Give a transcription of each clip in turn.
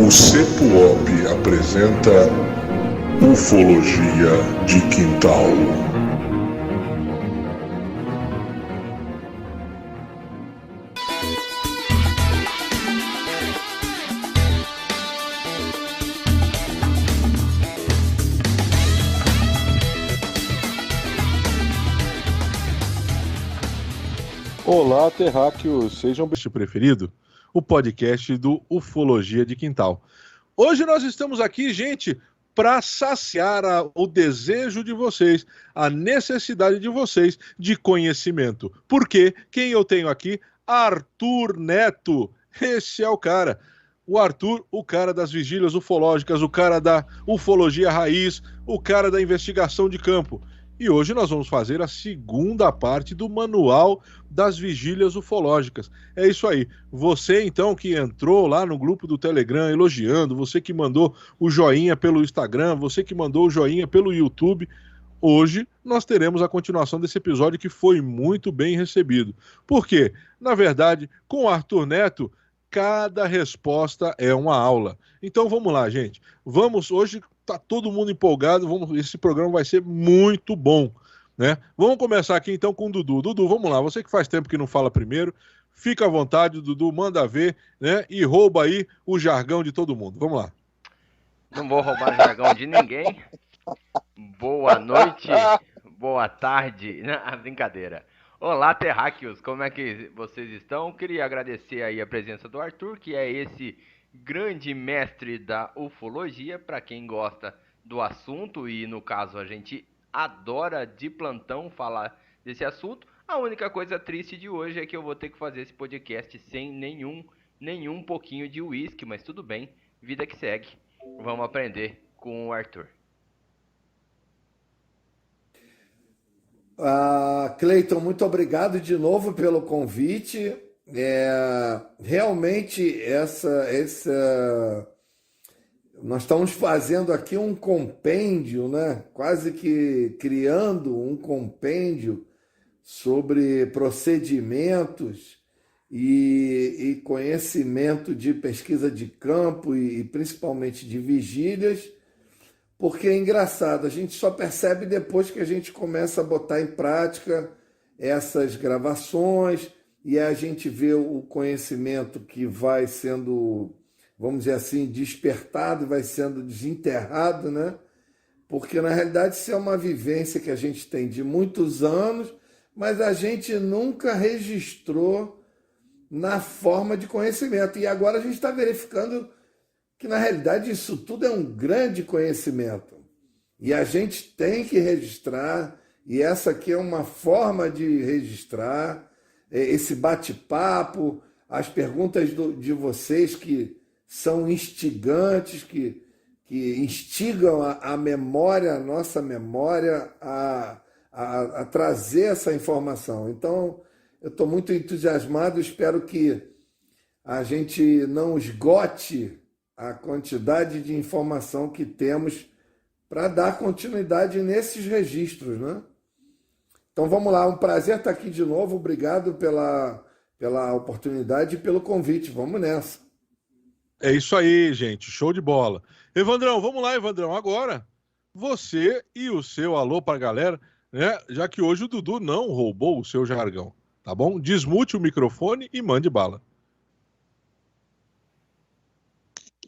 O CEPUOP apresenta Ufologia de Quintal. Olá, terráqueos! Sejam bem-vindos preferido, o podcast do Ufologia de Quintal. Hoje nós estamos aqui, gente, para saciar o desejo de vocês, a necessidade de vocês de conhecimento. Porque quem eu tenho aqui? Arthur Neto. Esse é o cara. O Arthur, o cara das vigílias ufológicas, o cara da ufologia raiz, o cara da investigação de campo. E hoje nós vamos fazer a segunda parte do Manual das Vigílias Ufológicas. É isso aí. Você, então, que entrou lá no grupo do Telegram elogiando, você que mandou o joinha pelo Instagram, você que mandou o joinha pelo YouTube, hoje nós teremos a continuação desse episódio que foi muito bem recebido. Por quê? Na verdade, com o Arthur Neto, cada resposta é uma aula. Então vamos lá, gente. Hoje tá todo mundo empolgado, esse programa vai ser muito bom, né? Vamos começar aqui então com o Dudu. Dudu, vamos lá, você que faz tempo que não fala primeiro, fica à vontade, Dudu, manda ver, né? E rouba aí o jargão de todo mundo. Vamos lá. Não vou roubar jargão de ninguém. Boa noite, boa tarde. Brincadeira. Olá, terráqueos, como é que vocês estão? Queria agradecer aí a presença do Arthur, que é esse grande mestre da ufologia, para quem gosta do assunto, e no caso a gente adora de plantão falar desse assunto. A única coisa triste de hoje é que eu vou ter que fazer esse podcast sem nenhum pouquinho de uísque, mas tudo bem, vida que segue. Vamos aprender com o Arthur. Cleiton, muito obrigado de novo pelo convite. Realmente nós estamos fazendo aqui um compêndio, né? Quase que criando um compêndio sobre procedimentos e conhecimento de pesquisa de campo e principalmente de vigílias, porque é engraçado, a gente só percebe depois que a gente começa a botar em prática essas gravações e a gente vê o conhecimento que vai sendo, vamos dizer assim, despertado, vai sendo desenterrado, né? Porque na realidade isso é uma vivência que a gente tem de muitos anos, mas a gente nunca registrou na forma de conhecimento. E agora a gente está verificando que na realidade isso tudo é um grande conhecimento. E a gente tem que registrar, e essa aqui é uma forma de registrar, esse bate-papo, as perguntas de vocês que são instigantes, que instigam a memória, a nossa memória, a trazer essa informação. Então, eu estou muito entusiasmado, espero que a gente não esgote a quantidade de informação que temos para dar continuidade nesses registros, né? Então vamos lá, um prazer estar aqui de novo, obrigado pela oportunidade e pelo convite, vamos nessa. É isso aí, gente, show de bola. Evandrão, vamos lá, Evandrão, agora você e o seu alô para a galera, né? Já que hoje o Dudu não roubou o seu jargão, tá bom? Desmute o microfone e mande bala.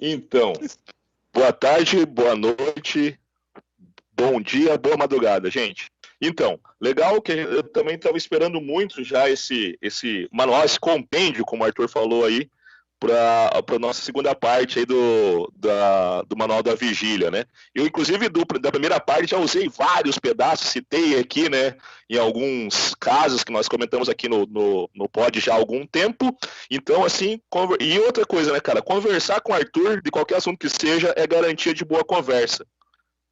Então, boa tarde, boa noite, bom dia, boa madrugada, gente. Então, legal que eu também estava esperando muito já esse manual, esse compêndio, como o Arthur falou aí, para a nossa segunda parte aí do Manual da Vigília, né? Eu, inclusive, da primeira parte já usei vários pedaços, citei aqui, né, em alguns casos que nós comentamos aqui no pod já há algum tempo. Então, assim, e outra coisa, né, cara, conversar com o Arthur, de qualquer assunto que seja, é garantia de boa conversa.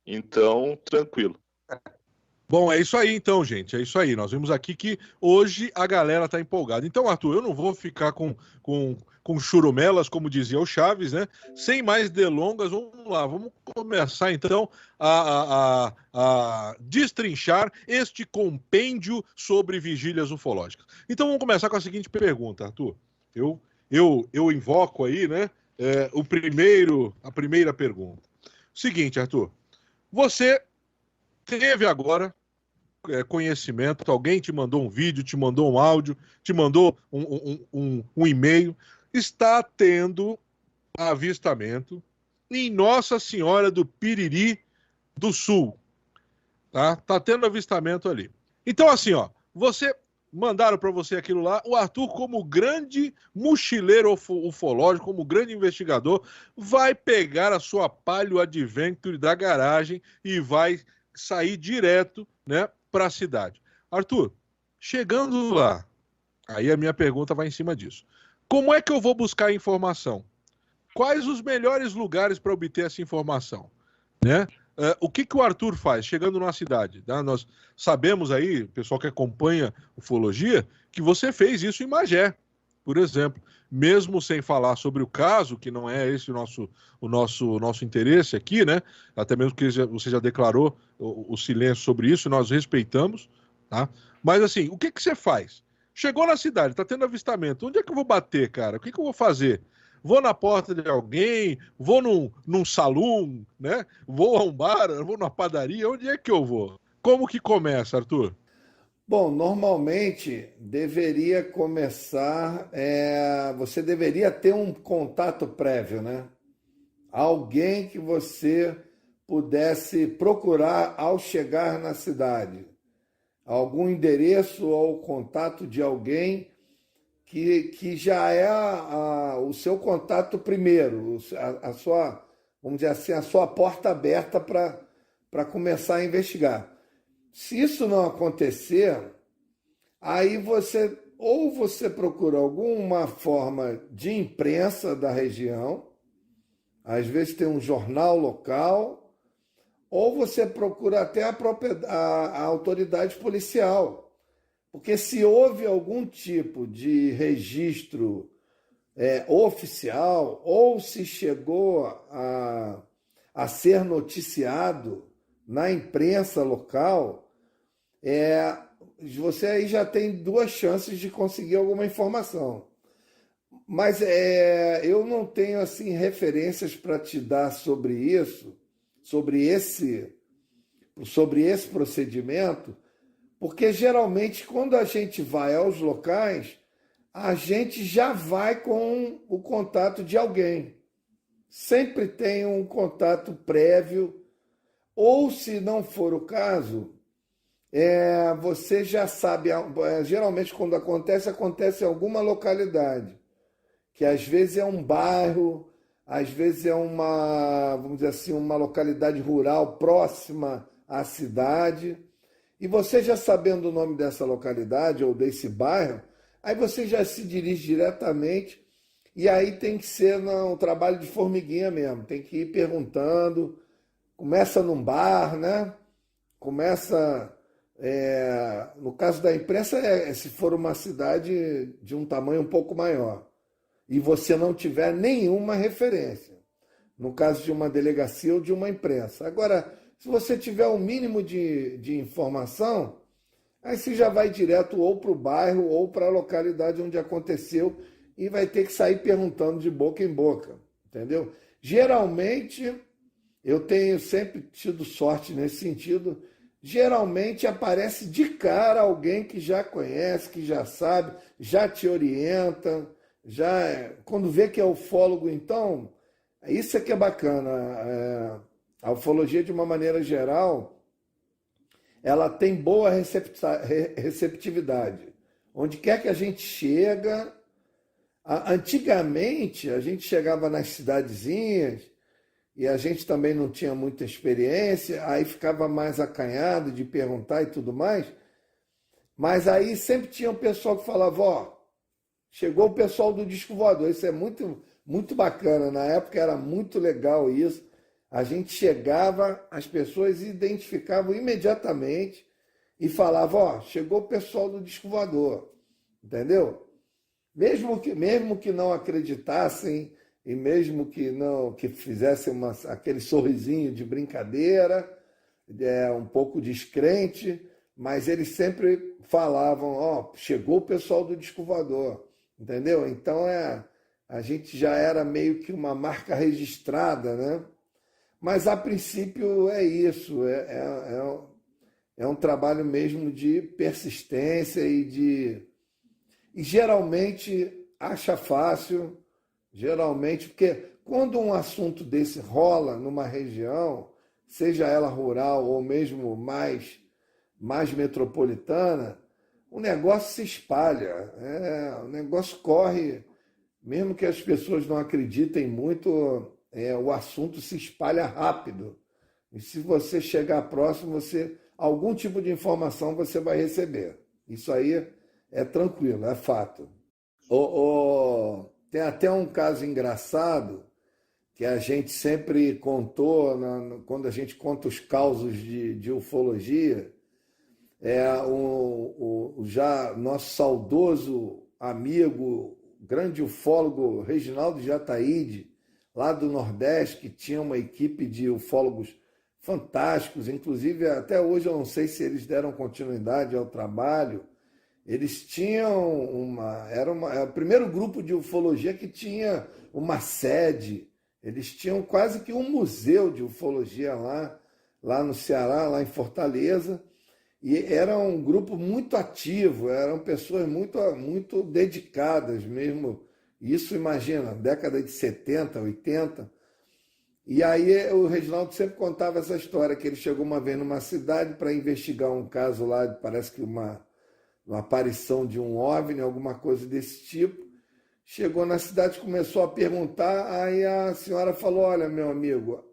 Então, tranquilo. Bom, é isso aí então, gente, é isso aí. Nós vimos aqui que hoje a galera tá empolgada. Então, Arthur, eu não vou ficar com churumelas, como dizia o Chaves, né? Sem mais delongas, vamos lá, vamos começar então a destrinchar este compêndio sobre vigílias ufológicas. Então vamos começar com a seguinte pergunta, Arthur. Eu invoco aí, né, a primeira pergunta. Seguinte, Arthur, você teve agora conhecimento, alguém te mandou um vídeo, te mandou um áudio, te mandou um e-mail, está tendo avistamento em Nossa Senhora do Piriri do Sul, tá? Tá tendo avistamento ali. Então, assim, ó, mandaram para você aquilo lá, o Arthur, como grande mochileiro ufológico, como grande investigador, vai pegar a sua Palio Adventure da garagem e vai sair direto, né, para a cidade. Arthur, chegando lá, aí a minha pergunta vai em cima disso. Como é que eu vou buscar a informação? Quais os melhores lugares para obter essa informação, né? O que o Arthur faz chegando na cidade? Tá? Nós sabemos aí, o pessoal que acompanha ufologia, que você fez isso em Magé, por exemplo. Mesmo sem falar sobre o caso, que não é esse o nosso interesse aqui, né? Até mesmo que você já declarou o silêncio sobre isso, nós respeitamos, tá? Mas assim, o que você faz? Chegou na cidade, está tendo avistamento. Onde é que eu vou bater, cara? O que eu vou fazer? Vou na porta de alguém, vou num salão, né? Vou a um bar, vou numa padaria, onde é que eu vou? Como que começa, Arthur? Bom, normalmente deveria começar, você deveria ter um contato prévio, né? Alguém que você pudesse procurar ao chegar na cidade. Algum endereço ou contato de alguém que já é o seu contato primeiro, a sua, vamos dizer assim, a sua porta aberta para começar a investigar. Se isso não acontecer, aí você procura alguma forma de imprensa da região, às vezes tem um jornal local, ou você procura até a autoridade policial. Porque se houve algum tipo de registro oficial, ou se chegou a ser noticiado na imprensa local, você aí já tem duas chances de conseguir alguma informação. Mas eu não tenho assim referências para te dar sobre isso, sobre esse procedimento, porque geralmente quando a gente vai aos locais, a gente já vai com o contato de alguém. Sempre tem um contato prévio, ou se não for o caso, você já sabe, geralmente quando acontece em alguma localidade, que às vezes é um bairro, às vezes é vamos dizer assim, uma localidade rural próxima à cidade. E você já sabendo o nome dessa localidade ou desse bairro, aí você já se dirige diretamente, e aí tem que ser um trabalho de formiguinha mesmo, tem que ir perguntando, começa num bar, né? Começa, no caso da imprensa, se for uma cidade de um tamanho um pouco maior, e você não tiver nenhuma referência, no caso de uma delegacia ou de uma imprensa. Agora, se você tiver um mínimo de informação, aí você já vai direto ou para o bairro ou para a localidade onde aconteceu e vai ter que sair perguntando de boca em boca, entendeu? Geralmente, eu tenho sempre tido sorte nesse sentido, geralmente aparece de cara alguém que já conhece, que já sabe, já te orienta, quando vê que é ufólogo, então, isso é que é bacana. A ufologia, de uma maneira geral, ela tem boa receptividade. Onde quer que a gente chega, antigamente a gente chegava nas cidadezinhas e a gente também não tinha muita experiência, aí ficava mais acanhado de perguntar e tudo mais, mas aí sempre tinha um pessoal que falava, chegou o pessoal do disco voador. Isso é muito, muito bacana, na época era muito legal isso. A gente chegava, as pessoas identificavam imediatamente e falavam, chegou o pessoal do disco voador, entendeu? Mesmo que não acreditassem e mesmo que fizessem aquele sorrisinho de brincadeira, um pouco descrente, mas eles sempre falavam, chegou o pessoal do disco voador, entendeu? Então a gente já era meio que uma marca registrada, né? Mas a princípio é isso, é um trabalho mesmo de persistência e geralmente acha fácil, geralmente, porque quando um assunto desse rola numa região, seja ela rural ou mesmo mais metropolitana, o negócio se espalha, o negócio corre, mesmo que as pessoas não acreditem muito, o assunto se espalha rápido. E se você chegar próximo, algum tipo de informação você vai receber. Isso aí é tranquilo, é fato. Tem até um caso engraçado que a gente sempre contou quando a gente conta os causos de ufologia. Já nosso saudoso amigo, grande ufólogo Reginaldo de Ataíde, lá do Nordeste, que tinha uma equipe de ufólogos fantásticos, inclusive até hoje eu não sei se eles deram continuidade ao trabalho. Eles tinham era o primeiro grupo de ufologia que tinha uma sede, eles tinham quase que um museu de ufologia lá no Ceará, lá em Fortaleza, e era um grupo muito ativo, eram pessoas muito dedicadas mesmo. Isso, imagina, década de 70, 80. E aí o Reginaldo sempre contava essa história, que ele chegou uma vez numa cidade para investigar um caso lá, parece que uma aparição de um OVNI, alguma coisa desse tipo. Chegou na cidade, começou a perguntar, aí a senhora falou: olha, meu amigo,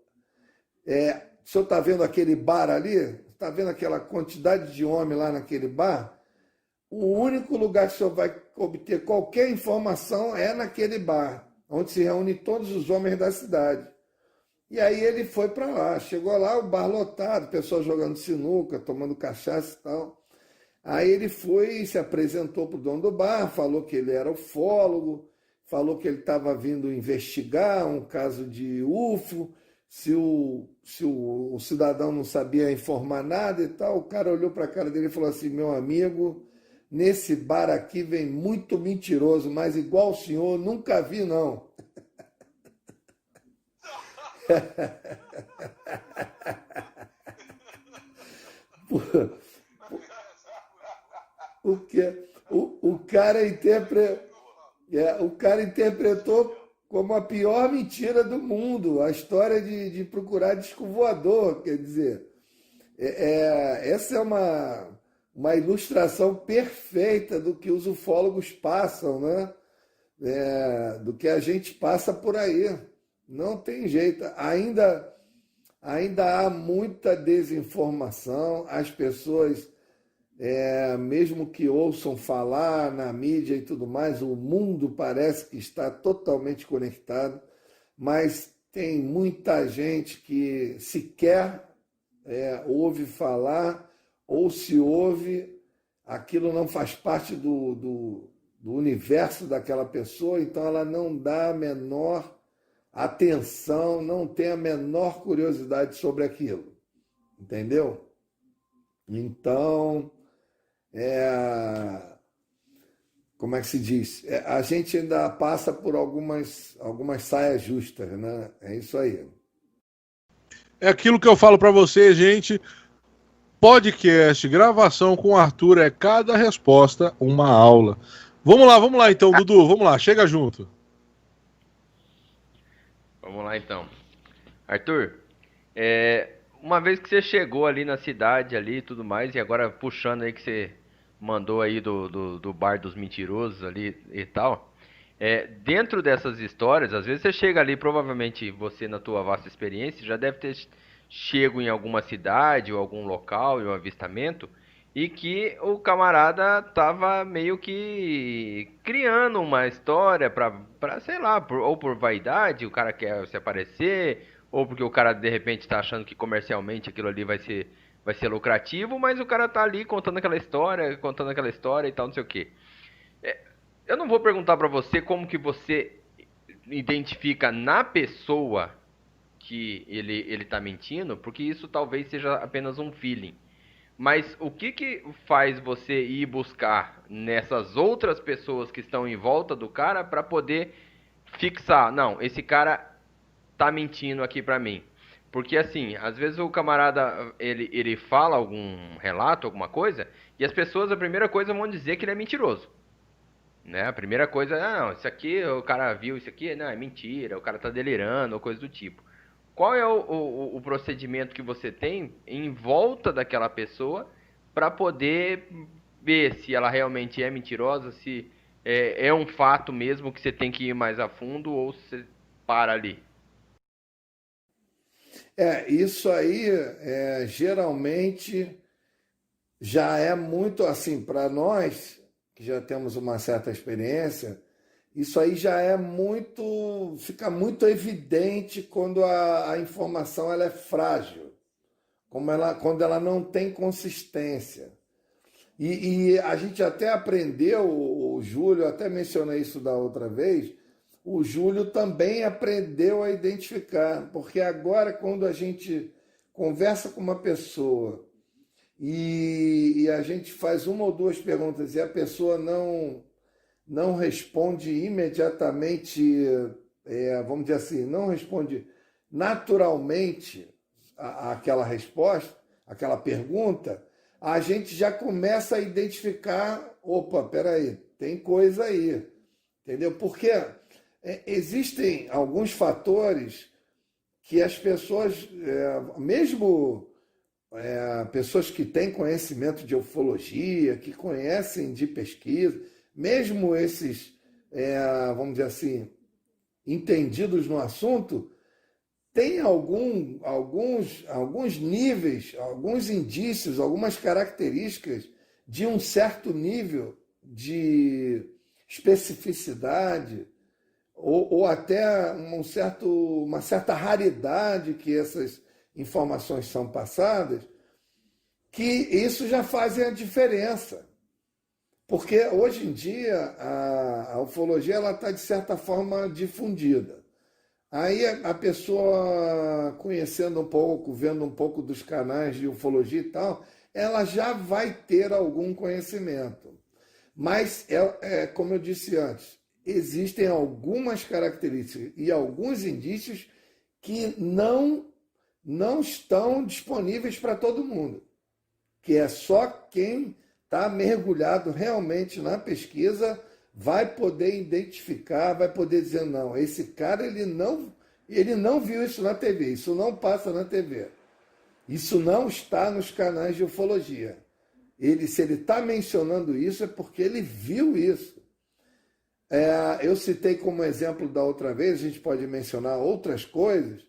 o senhor está vendo aquele bar ali? Está vendo aquela quantidade de homem lá naquele bar? O único lugar que o senhor vai obter qualquer informação é naquele bar, onde se reúnem todos os homens da cidade. E aí ele foi para lá, chegou lá, o bar lotado, pessoal jogando sinuca, tomando cachaça e tal. Aí ele foi e se apresentou para o dono do bar, falou que ele era ufólogo, falou que ele estava vindo investigar um caso de UFO, se o cidadão não sabia informar nada e tal. O cara olhou para a cara dele e falou assim: meu amigo, nesse bar aqui vem muito mentiroso, mas igual o senhor, nunca vi não. O cara interpretou como a pior mentira do mundo, a história de procurar disco voador. Quer dizer, essa é uma ilustração perfeita do que os ufólogos passam, né? Do que a gente passa por aí. Não tem jeito. Ainda há muita desinformação, as pessoas, mesmo que ouçam falar na mídia e tudo mais, o mundo parece que está totalmente conectado, mas tem muita gente que sequer ouve falar, ou se ouve, aquilo não faz parte do universo daquela pessoa, então ela não dá a menor atenção, não tem a menor curiosidade sobre aquilo, entendeu? Então, como é que se diz? A gente ainda passa por algumas saias justas, né? É isso aí. É aquilo que eu falo para vocês, gente. Podcast, gravação com o Arthur é cada resposta uma aula. Vamos lá então, Dudu, vamos lá, chega junto. Vamos lá então. Arthur, uma vez que você chegou ali na cidade ali e tudo mais, e agora puxando aí que você mandou aí do bar dos mentirosos ali e tal, dentro dessas histórias, às vezes você chega ali, provavelmente você na tua vasta experiência já deve ter chego em alguma cidade ou algum local em um avistamento e que o camarada tava meio que criando uma história pra sei lá, ou por vaidade, o cara quer se aparecer, ou porque o cara de repente tá achando que comercialmente aquilo ali vai ser lucrativo, mas o cara tá ali contando aquela história e tal, não sei o quê. Eu não vou perguntar pra você como que você identifica na pessoa que ele tá mentindo, porque isso talvez seja apenas um feeling. Mas o que faz você ir buscar nessas outras pessoas que estão em volta do cara para poder fixar, não, esse cara tá mentindo aqui pra mim. Porque assim, às vezes o camarada, ele fala algum relato, alguma coisa, e as pessoas, a primeira coisa, vão dizer que ele é mentiroso. Né? A primeira coisa, não, isso aqui, o cara viu isso aqui, não, é mentira, o cara tá delirando, ou coisa do tipo. Qual é o procedimento que você tem em volta daquela pessoa para poder ver se ela realmente é mentirosa, se é um fato mesmo que você tem que ir mais a fundo ou se você para ali? Isso aí geralmente já é muito assim, para nós que já temos uma certa experiência, isso aí já é muito, fica muito evidente quando a informação ela é frágil, quando ela não tem consistência. E a gente até aprendeu, o Júlio, até mencionei isso da outra vez, o Júlio também aprendeu a identificar, porque agora quando a gente conversa com uma pessoa e a gente faz uma ou duas perguntas e a pessoa não responde imediatamente, vamos dizer assim, não responde naturalmente àquela resposta, àquela pergunta, a gente já começa a identificar, opa, peraí, tem coisa aí, entendeu? Porque existem alguns fatores que as pessoas, mesmo pessoas que têm conhecimento de ufologia, que conhecem de pesquisa, mesmo esses, vamos dizer assim, entendidos no assunto, tem alguns níveis, alguns indícios, algumas características de um certo nível de especificidade ou até uma certa raridade que essas informações são passadas, que isso já faz a diferença. Porque hoje em dia a ufologia está, de certa forma, difundida. Aí a pessoa, conhecendo um pouco, vendo um pouco dos canais de ufologia e tal, ela já vai ter algum conhecimento. Mas, como eu disse antes, existem algumas características e alguns indícios que não estão disponíveis para todo mundo, que é só quem está mergulhado realmente na pesquisa vai poder identificar, vai poder dizer, não, esse cara ele não viu isso na TV, isso não passa na TV, isso não está nos canais de ufologia. Se ele está mencionando isso é porque ele viu isso. Eu citei como exemplo da outra vez, a gente pode mencionar outras coisas,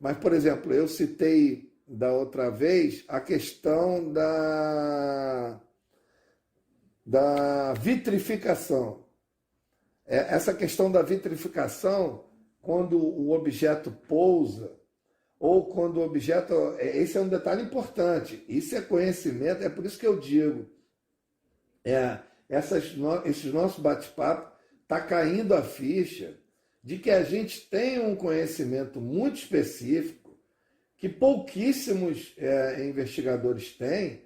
mas, por exemplo, eu citei da outra vez a questão da vitrificação. Essa questão da vitrificação, quando o objeto pousa, ou quando o objeto... Esse é um detalhe importante. Isso é conhecimento, é por isso que eu digo, esses nossos bate-papos, está caindo a ficha de que a gente tem um conhecimento muito específico, que pouquíssimos investigadores têm,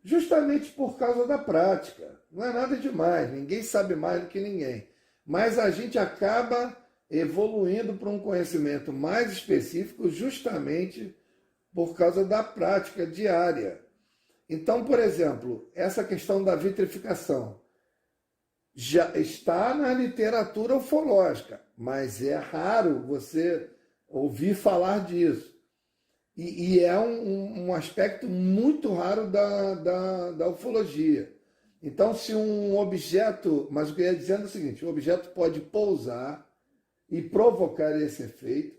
justamente por causa da prática. Não é nada demais, ninguém sabe mais do que ninguém. Mas a gente acaba evoluindo para um conhecimento mais específico justamente por causa da prática diária. Então, por exemplo, essa questão da vitrificação já está na literatura ufológica, mas é raro você ouvir falar disso. E é um aspecto muito raro da ufologia. Então, se um objeto... Mas o que eu ia dizendo é o seguinte, o objeto pode pousar e provocar esse efeito,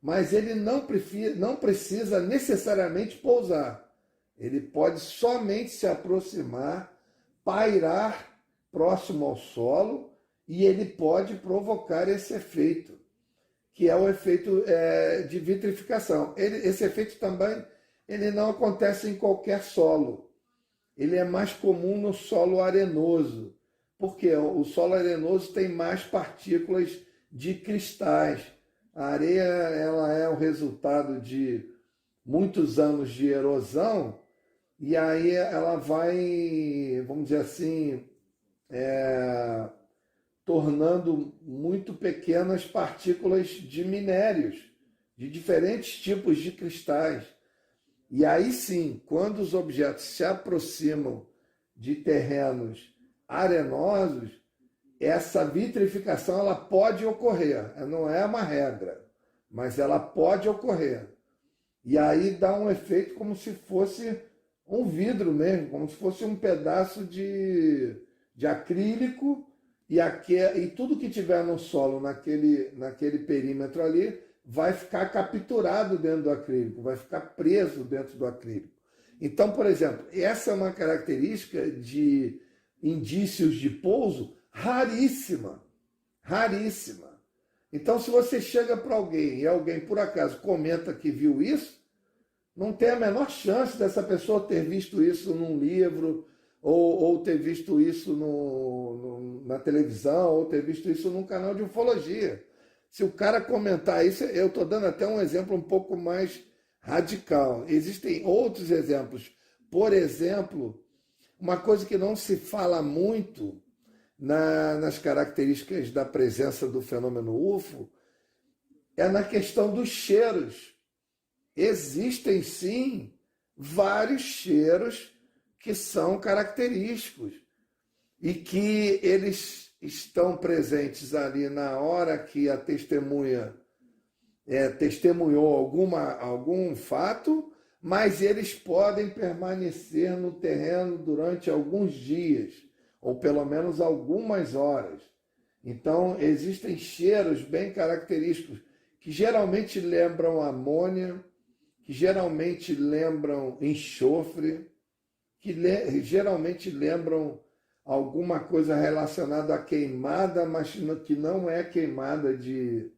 mas ele não precisa necessariamente pousar. Ele pode somente se aproximar, pairar próximo ao solo, e ele pode provocar esse efeito, que é o efeito de vitrificação. Esse efeito também ele não acontece em qualquer solo. Ele é mais comum no solo arenoso, porque o solo arenoso tem mais partículas de cristais. A areia ela é o resultado de muitos anos de erosão, e aí ela vai, vamos dizer assim, tornando muito pequenas partículas de minérios, de diferentes tipos de cristais. E aí sim, quando os objetos se aproximam de terrenos arenosos, essa vitrificação ela pode ocorrer, não é uma regra, mas ela pode ocorrer. E aí dá um efeito como se fosse um vidro mesmo, como se fosse um pedaço de acrílico, e tudo que tiver no solo naquele perímetro ali vai ficar capturado dentro do acrílico, vai ficar preso dentro do acrílico. Então, por exemplo, essa é uma característica de indícios de pouso raríssima, raríssima. Então, se você chega para alguém e alguém, por acaso, comenta que viu isso, não tem a menor chance dessa pessoa ter visto isso num livro, ou ter visto isso na televisão, ou ter visto isso num canal de ufologia. Se o cara comentar isso, eu estou dando até um exemplo um pouco mais radical. Existem outros exemplos. Por exemplo, uma coisa que não se fala muito nas características da presença do fenômeno UFO é na questão dos cheiros. Existem, sim, vários cheiros que são característicos e que eles estão presentes ali na hora que a testemunha testemunhou algum fato, mas eles podem permanecer no terreno durante alguns dias, ou pelo menos algumas horas. Então, existem cheiros bem característicos, que geralmente lembram amônia, que geralmente lembram enxofre, que geralmente lembram alguma coisa relacionada à queimada, mas que não é queimada de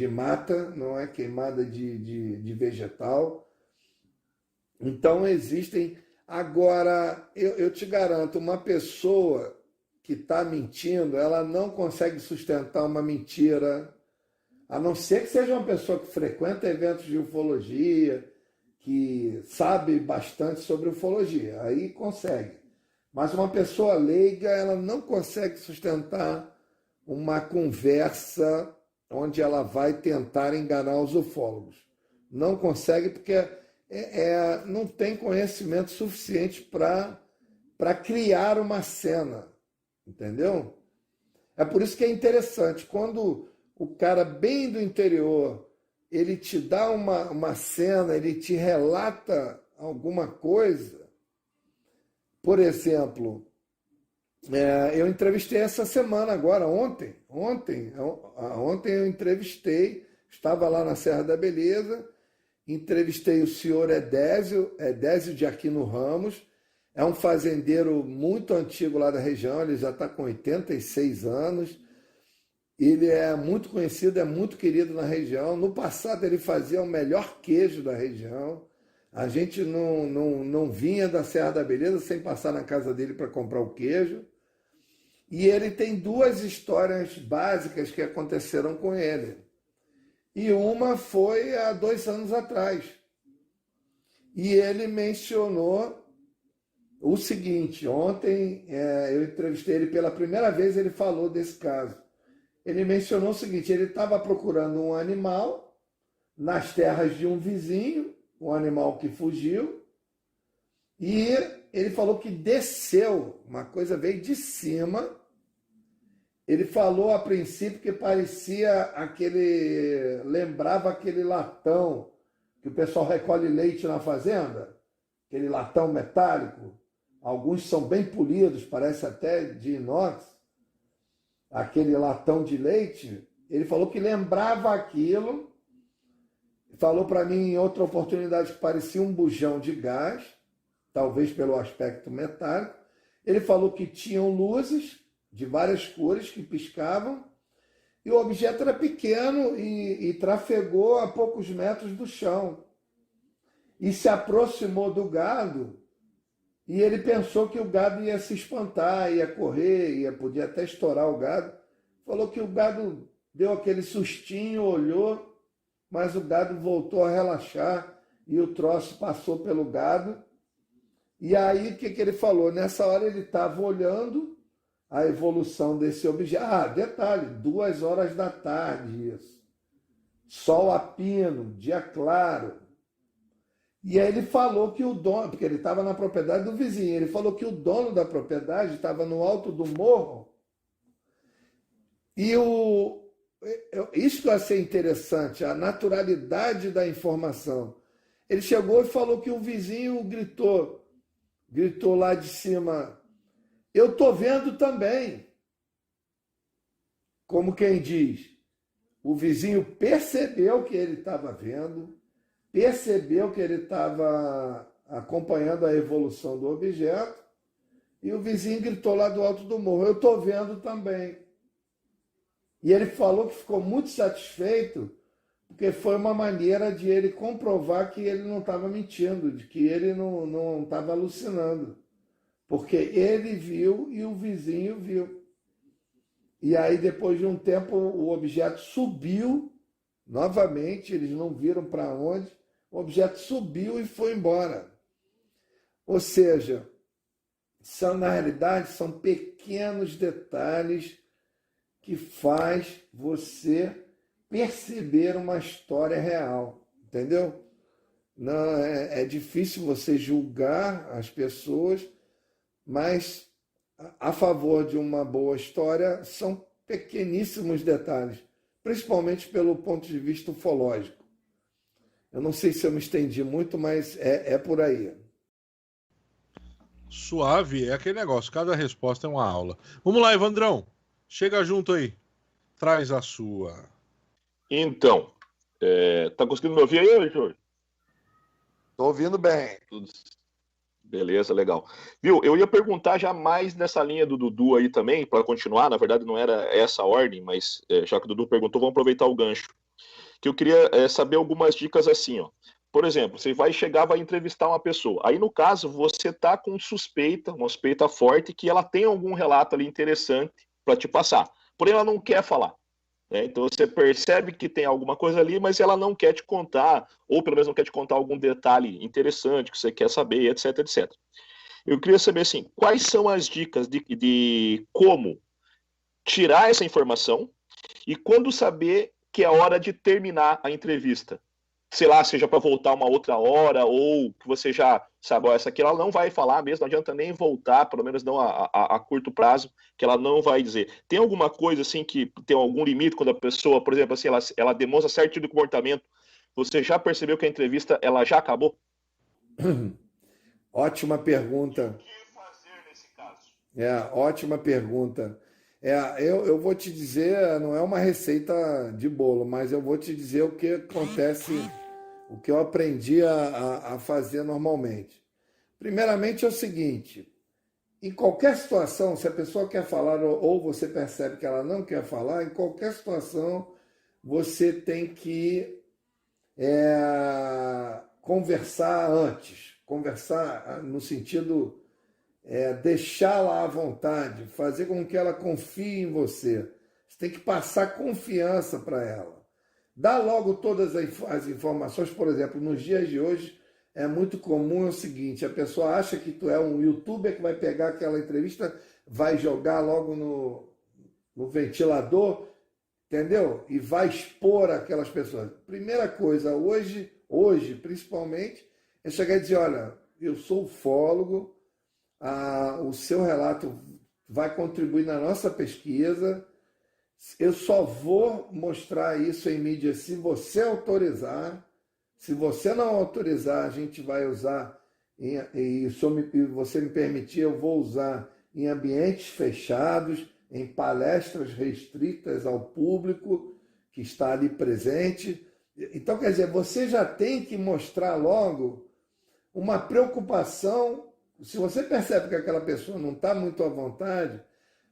mata, não é queimada de vegetal. Então, existem... Agora, eu te garanto, uma pessoa que está mentindo, ela não consegue sustentar uma mentira, a não ser que seja uma pessoa que frequenta eventos de ufologia, que sabe bastante sobre ufologia, aí consegue. Mas uma pessoa leiga, ela não consegue sustentar uma conversa onde ela vai tentar enganar os ufólogos. Não consegue porque não tem conhecimento suficiente para criar uma cena, entendeu? É por isso que é interessante, quando o cara bem do interior, ele te dá uma cena, ele te relata alguma coisa. Por exemplo, eu entrevistei essa semana agora, ontem eu entrevistei, estava lá na Serra da Beleza, entrevistei o senhor Edésio de Aquino Ramos, é um fazendeiro muito antigo lá da região, ele já está com 86 anos, ele é muito conhecido, é muito querido na região. No passado ele fazia o melhor queijo da região, a gente não vinha da Serra da Beleza sem passar na casa dele para comprar o queijo, e ele tem duas histórias básicas que aconteceram com ele. E uma foi há 2 anos atrás. E ele mencionou o seguinte, ontem eu entrevistei ele pela primeira vez, ele falou desse caso. Ele mencionou o seguinte, ele estava procurando um animal nas terras de um vizinho, um animal que fugiu, e ele falou que desceu, uma coisa veio de cima. Ele falou a princípio que parecia lembrava aquele latão que o pessoal recolhe leite na fazenda, aquele latão metálico. Alguns são bem polidos, parece até de inox, aquele latão de leite. Ele falou que lembrava aquilo, falou para mim em outra oportunidade que parecia um bujão de gás, talvez pelo aspecto metálico. Ele falou que tinham luzes de várias cores que piscavam, e o objeto era pequeno e trafegou a poucos metros do chão. E se aproximou do gado, e ele pensou que o gado ia se espantar, ia correr, podia até estourar o gado. Falou que o gado deu aquele sustinho, olhou, mas o gado voltou a relaxar e o troço passou pelo gado. E aí o que ele falou? Nessa hora ele estava olhando, a evolução desse objeto. Ah, detalhe, 2 horas da tarde isso. Sol a pino, dia claro. E aí ele falou que o dono, porque ele estava na propriedade do vizinho, ele falou que o dono da propriedade estava no alto do morro. E isso que eu achei interessante, a naturalidade da informação. Ele chegou e falou que o vizinho gritou lá de cima, eu estou vendo também. Como quem diz, o vizinho percebeu que ele estava vendo, percebeu que ele estava acompanhando a evolução do objeto, e o vizinho gritou lá do alto do morro, eu estou vendo também. E ele falou que ficou muito satisfeito, porque foi uma maneira de ele comprovar que ele não estava mentindo, de que ele não estava alucinando. Porque ele viu e o vizinho viu. E aí, depois de um tempo, o objeto subiu novamente, eles não viram para onde, o objeto subiu e foi embora. Ou seja, na realidade, são pequenos detalhes que faz você perceber uma história real, entendeu? Não, é difícil você julgar as pessoas, mas a favor de uma boa história são pequeníssimos detalhes, principalmente pelo ponto de vista ufológico. Eu não sei se eu me estendi muito, mas é por aí. Suave, é aquele negócio, cada resposta é uma aula. Vamos lá, Evandrão, chega junto aí, traz a sua. Então, tá conseguindo me ouvir aí, Jorge? Estou ouvindo bem. Beleza, legal. Viu, eu ia perguntar já mais nessa linha do Dudu aí também, para continuar, na verdade não era essa a ordem, mas já que o Dudu perguntou, vamos aproveitar o gancho. Que eu queria saber algumas dicas assim, ó. Por exemplo, você vai entrevistar uma pessoa. Aí, no caso, você tá com uma suspeita forte que ela tem algum relato ali interessante para te passar. Porém, ela não quer falar. Então você percebe que tem alguma coisa ali, mas ela não quer te contar, ou pelo menos não quer te contar algum detalhe interessante que você quer saber, etc, etc. Eu queria saber, assim, quais são as dicas de como tirar essa informação e quando saber que é hora de terminar a entrevista. Sei lá, seja para voltar uma outra hora, ou que você já sabe, ó, essa aqui ela não vai falar mesmo, não adianta nem voltar, pelo menos não a curto prazo, que ela não vai dizer. Tem alguma coisa assim que tem algum limite quando a pessoa, por exemplo, assim, ela demonstra certo tipo de comportamento, você já percebeu que a entrevista ela já acabou? Ótima pergunta. O que fazer nesse caso? Ótima pergunta. Eu vou te dizer, não é uma receita de bolo, mas eu vou te dizer o que acontece, o que eu aprendi a fazer normalmente. Primeiramente é o seguinte, em qualquer situação, se a pessoa quer falar ou você percebe que ela não quer falar, em qualquer situação você tem que conversar antes. Conversar no sentido... deixá-la à vontade, fazer com que ela confie em você. Você tem que passar confiança para ela. Dá logo todas as informações. Por exemplo, nos dias de hoje é muito comum o seguinte, a pessoa acha que tu é um youtuber que vai pegar aquela entrevista, vai jogar logo no ventilador, entendeu? E vai expor aquelas pessoas. Primeira coisa, hoje principalmente, é chegar e dizer, olha, eu sou ufólogo, o seu relato vai contribuir na nossa pesquisa. Eu só vou mostrar isso em mídia se você autorizar. Se você não autorizar, a gente vai usar, e você me permitir, eu vou usar em ambientes fechados, em palestras restritas ao público que está ali presente. Então, quer dizer, você já tem que mostrar logo uma preocupação. Se você percebe que aquela pessoa não está muito à vontade,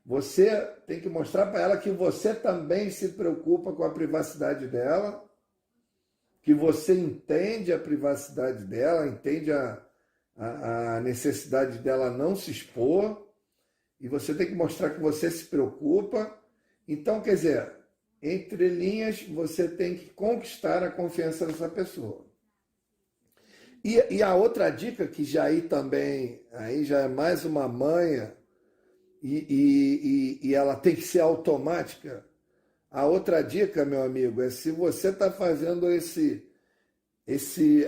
você tem que mostrar para ela que você também se preocupa com a privacidade dela, que você entende a privacidade dela, entende a necessidade dela não se expor, e você tem que mostrar que você se preocupa. Então, quer dizer, entre linhas, você tem que conquistar a confiança dessa pessoa. E a outra dica, que já aí também, aí já é mais uma manha, e ela tem que ser automática. A outra dica, meu amigo, é se você está fazendo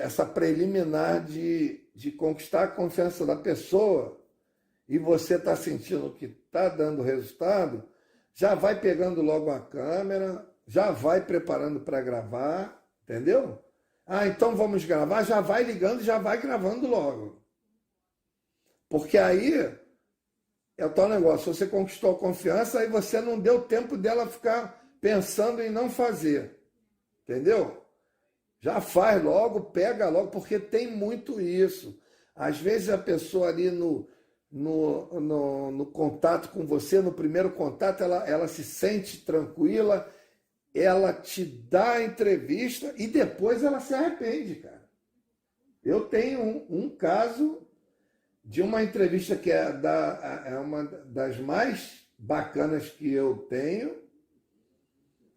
essa preliminar de conquistar a confiança da pessoa e você está sentindo que está dando resultado, já vai pegando logo a câmera, já vai preparando para gravar, entendeu? Ah, então vamos gravar, já vai ligando, já vai gravando logo. Porque aí é o tal negócio, você conquistou a confiança, aí você não deu tempo dela ficar pensando em não fazer, entendeu? Já faz logo, pega logo, porque tem muito isso. Às vezes a pessoa ali no contato com você, no primeiro contato, ela se sente tranquila, ela te dá a entrevista e depois ela se arrepende, cara. Eu tenho um caso de uma entrevista que é uma das mais bacanas que eu tenho,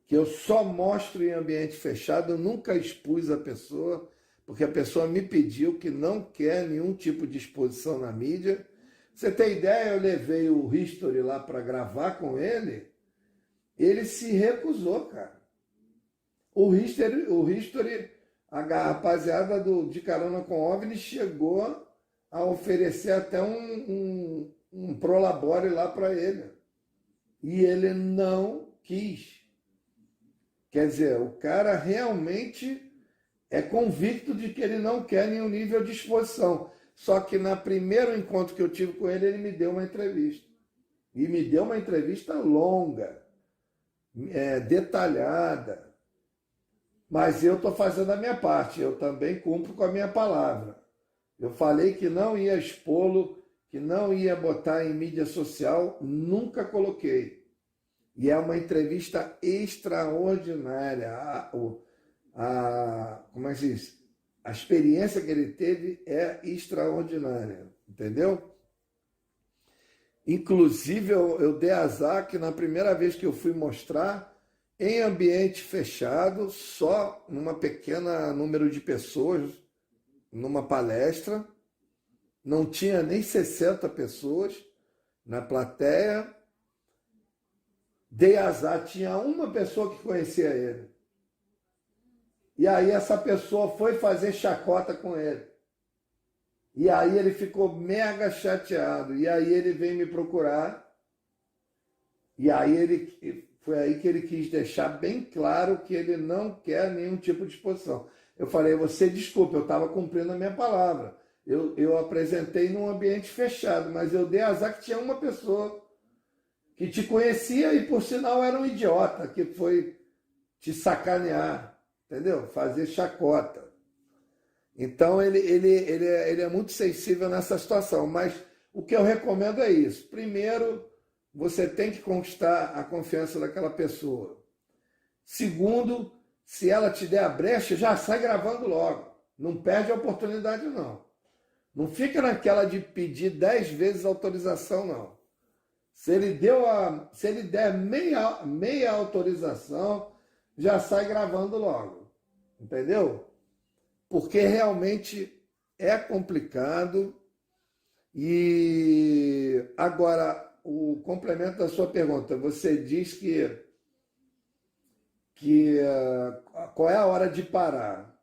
que eu só mostro em ambiente fechado, eu nunca expus a pessoa, porque a pessoa me pediu que não quer nenhum tipo de exposição na mídia. Você tem ideia, eu levei o History lá para gravar com ele se recusou, cara. O History, a rapaziada de Carona com OVNI chegou a oferecer até um prolabore lá para ele. E ele não quis. Quer dizer, o cara realmente é convicto de que ele não quer nenhum nível de exposição. Só que no primeiro encontro que eu tive com ele me deu uma entrevista. E me deu uma entrevista longa, detalhada. Mas eu estou fazendo a minha parte, eu também cumpro com a minha palavra. Eu falei que não ia expô-lo, que não ia botar em mídia social, nunca coloquei. E é uma entrevista extraordinária. Como é que se diz? A experiência que ele teve é extraordinária, entendeu? Inclusive, eu dei azar que na primeira vez que eu fui mostrar, em ambiente fechado, só numa pequena número de pessoas, numa palestra, não tinha nem 60 pessoas na plateia. Dei azar, tinha uma pessoa que conhecia ele. E aí essa pessoa foi fazer chacota com ele. E aí ele ficou mega chateado. E aí ele veio me procurar. E aí foi aí que ele quis deixar bem claro que ele não quer nenhum tipo de exposição. Eu falei, você desculpa, eu estava cumprindo a minha palavra. Eu apresentei num ambiente fechado, mas eu dei azar que tinha uma pessoa que te conhecia e, por sinal, era um idiota, que foi te sacanear, entendeu? Fazer chacota. Então, ele é muito sensível nessa situação, mas o que eu recomendo é isso. Primeiro, você tem que conquistar a confiança daquela pessoa. Segundo, se ela te der a brecha, já sai gravando logo. Não perde a oportunidade, não. Não fica naquela de pedir 10 vezes autorização, não. Se ele der meia autorização, já sai gravando logo. Entendeu? Porque realmente é complicado. E agora, o complemento da sua pergunta, você diz que qual é a hora de parar?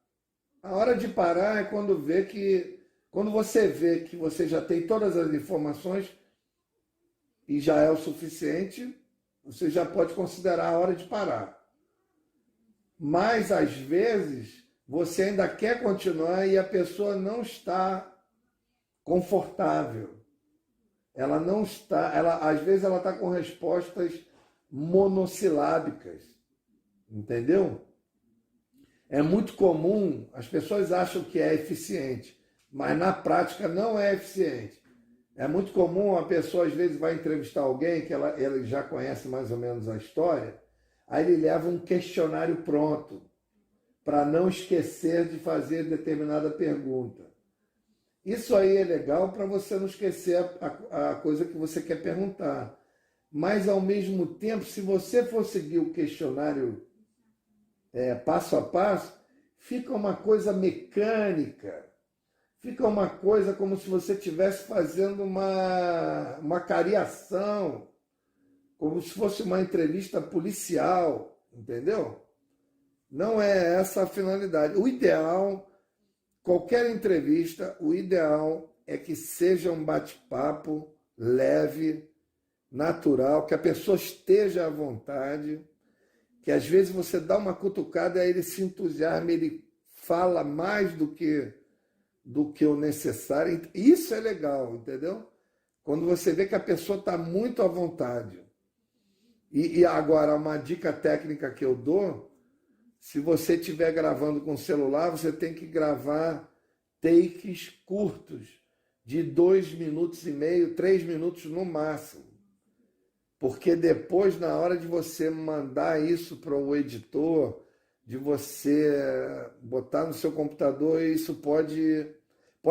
A hora de parar é quando você vê que você já tem todas as informações e já é o suficiente, você já pode considerar a hora de parar. Mas, às vezes, você ainda quer continuar e a pessoa não está confortável. Ela não está, às vezes ela está com respostas monossilábicas. Entendeu? É muito comum, as pessoas acham que é eficiente, mas na prática não é eficiente. É muito comum a pessoa, às vezes, vai entrevistar alguém que ela já conhece mais ou menos a história, aí ele leva um questionário pronto para não esquecer de fazer determinada pergunta. Isso aí é legal para você não esquecer a coisa que você quer perguntar. Mas, ao mesmo tempo, se você for seguir o questionário passo a passo, fica uma coisa mecânica, fica uma coisa como se você estivesse fazendo uma cariação, como se fosse uma entrevista policial, entendeu? Não é essa a finalidade. O ideal, qualquer entrevista, o ideal é que seja um bate-papo leve, natural, que a pessoa esteja à vontade, que às vezes você dá uma cutucada e ele se entusiasma, ele fala mais do que o necessário. Isso é legal, entendeu? Quando você vê que a pessoa está muito à vontade. E agora, uma dica técnica que eu dou, se você estiver gravando com celular, você tem que gravar takes curtos, de 2 minutos e meio, 3 minutos no máximo. Porque depois, na hora de você mandar isso para o editor, de você botar no seu computador, isso pode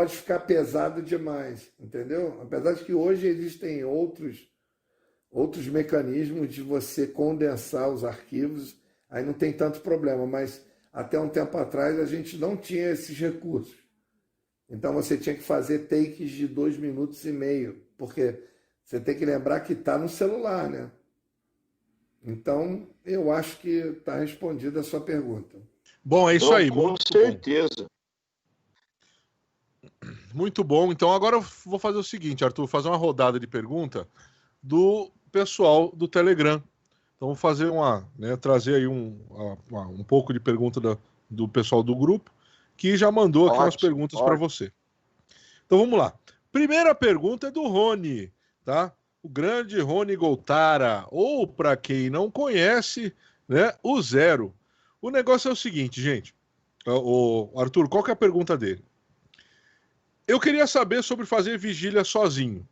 ficar pesado demais, entendeu? Apesar de que hoje existem outros mecanismos de você condensar os arquivos, aí não tem tanto problema, mas até um tempo atrás a gente não tinha esses recursos. Então você tinha que fazer takes de 2 minutos e meio, porque você tem que lembrar que está no celular, né? Então, eu acho que está respondida a sua pergunta. Bom, é isso aí. Com certeza. Muito bom. Então, agora eu vou fazer o seguinte, Arthur, vou fazer uma rodada de pergunta do pessoal do Telegram. Então, vou fazer trazer aí um pouco de pergunta do pessoal do grupo, que já mandou aqui umas perguntas para você. Então, vamos lá. Primeira pergunta é do Rony, tá? O grande Rony Goltara, ou para quem não conhece, né, o Zero. O negócio é o seguinte, gente. O Arthur, qual que é a pergunta dele? Eu queria saber sobre fazer vigília sozinho,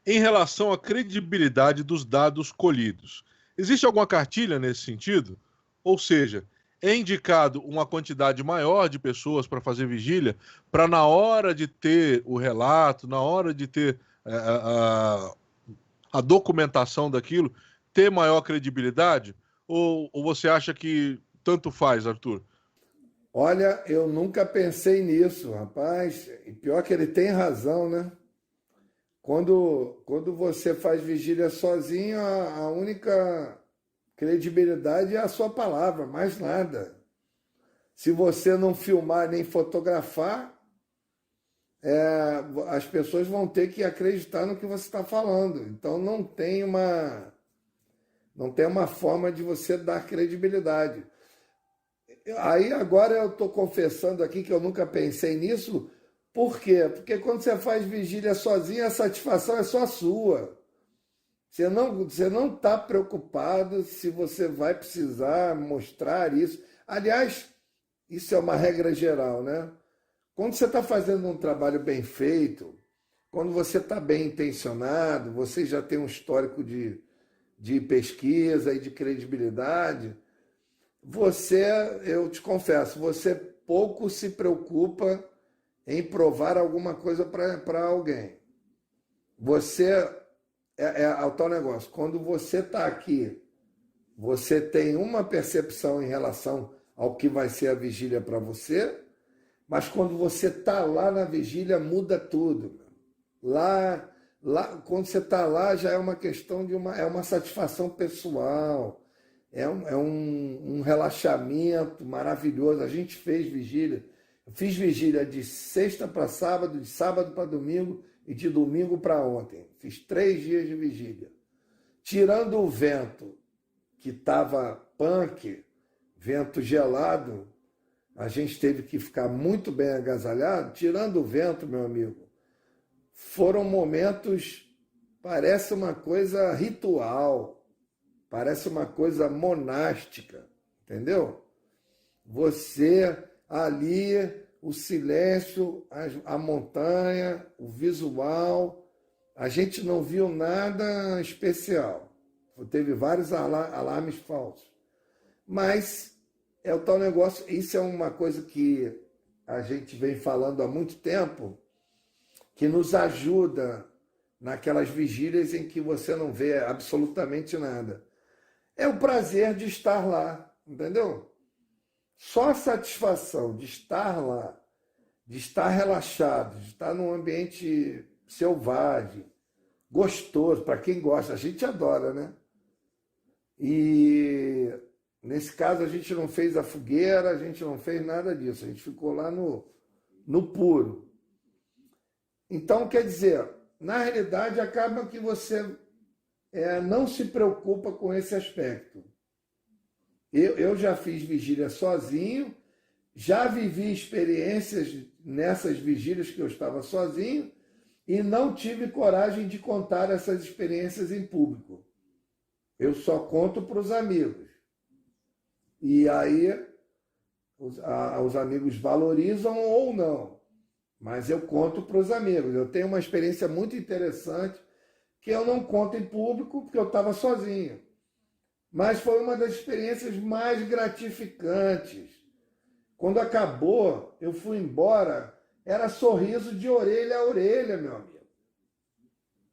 em relação à credibilidade dos dados colhidos. Existe alguma cartilha nesse sentido? Ou seja, é indicado uma quantidade maior de pessoas para fazer vigília, para na hora de ter o relato, na hora de ter a documentação daquilo, ter maior credibilidade? Ou você acha que tanto faz, Arthur? Olha, eu nunca pensei nisso, rapaz. E pior que ele tem razão, né? Quando você faz vigília sozinho, a única credibilidade é a sua palavra, mais nada. Se você não filmar nem fotografar, as pessoas vão ter que acreditar no que você está falando. Então não tem uma forma de você dar credibilidade. Aí agora eu estou confessando aqui que eu nunca pensei nisso. Por quê? Porque quando você faz vigília sozinho, a satisfação é só sua. Você não está preocupado se você vai precisar mostrar isso. Aliás, isso é uma regra geral, né? Quando você está fazendo um trabalho bem feito, quando você está bem intencionado, você já tem um histórico de pesquisa e de credibilidade, eu te confesso, você pouco se preocupa em provar alguma coisa para alguém. É o tal negócio. Quando você está aqui, você tem uma percepção em relação ao que vai ser a vigília para você, mas quando você está lá na vigília, muda tudo. Lá, quando você está lá, já é uma questão é uma satisfação pessoal, é um relaxamento maravilhoso. A gente fez vigília. Eu fiz vigília de sexta para sábado, de sábado para domingo e de domingo para ontem. Fiz 3 dias de vigília. Tirando o vento, que estava punk, vento gelado, a gente teve que ficar muito bem agasalhado. Tirando o vento, meu amigo, foram momentos, parece uma coisa ritual, parece uma coisa monástica, entendeu? Você ali, o silêncio, a montanha, o visual, a gente não viu nada especial. Teve vários alarmes falsos. Mas é o tal negócio, isso é uma coisa que a gente vem falando há muito tempo, que nos ajuda naquelas vigílias em que você não vê absolutamente nada. É o prazer de estar lá, entendeu? Só a satisfação de estar lá, de estar relaxado, de estar num ambiente selvagem, gostoso, para quem gosta. A gente adora, né? E nesse caso a gente não fez a fogueira, a gente não fez nada disso, a gente ficou lá no puro. Então, quer dizer, na realidade acaba que você não se preocupa com esse aspecto. Eu já fiz vigília sozinho, já vivi experiências nessas vigílias que eu estava sozinho e não tive coragem de contar essas experiências em público. Eu só conto para os amigos. E aí os amigos valorizam ou não, mas eu conto para os amigos. Eu tenho uma experiência muito interessante que eu não conto em público porque eu estava sozinho. Mas foi uma das experiências mais gratificantes. Quando acabou, eu fui embora, era sorriso de orelha a orelha, meu amigo.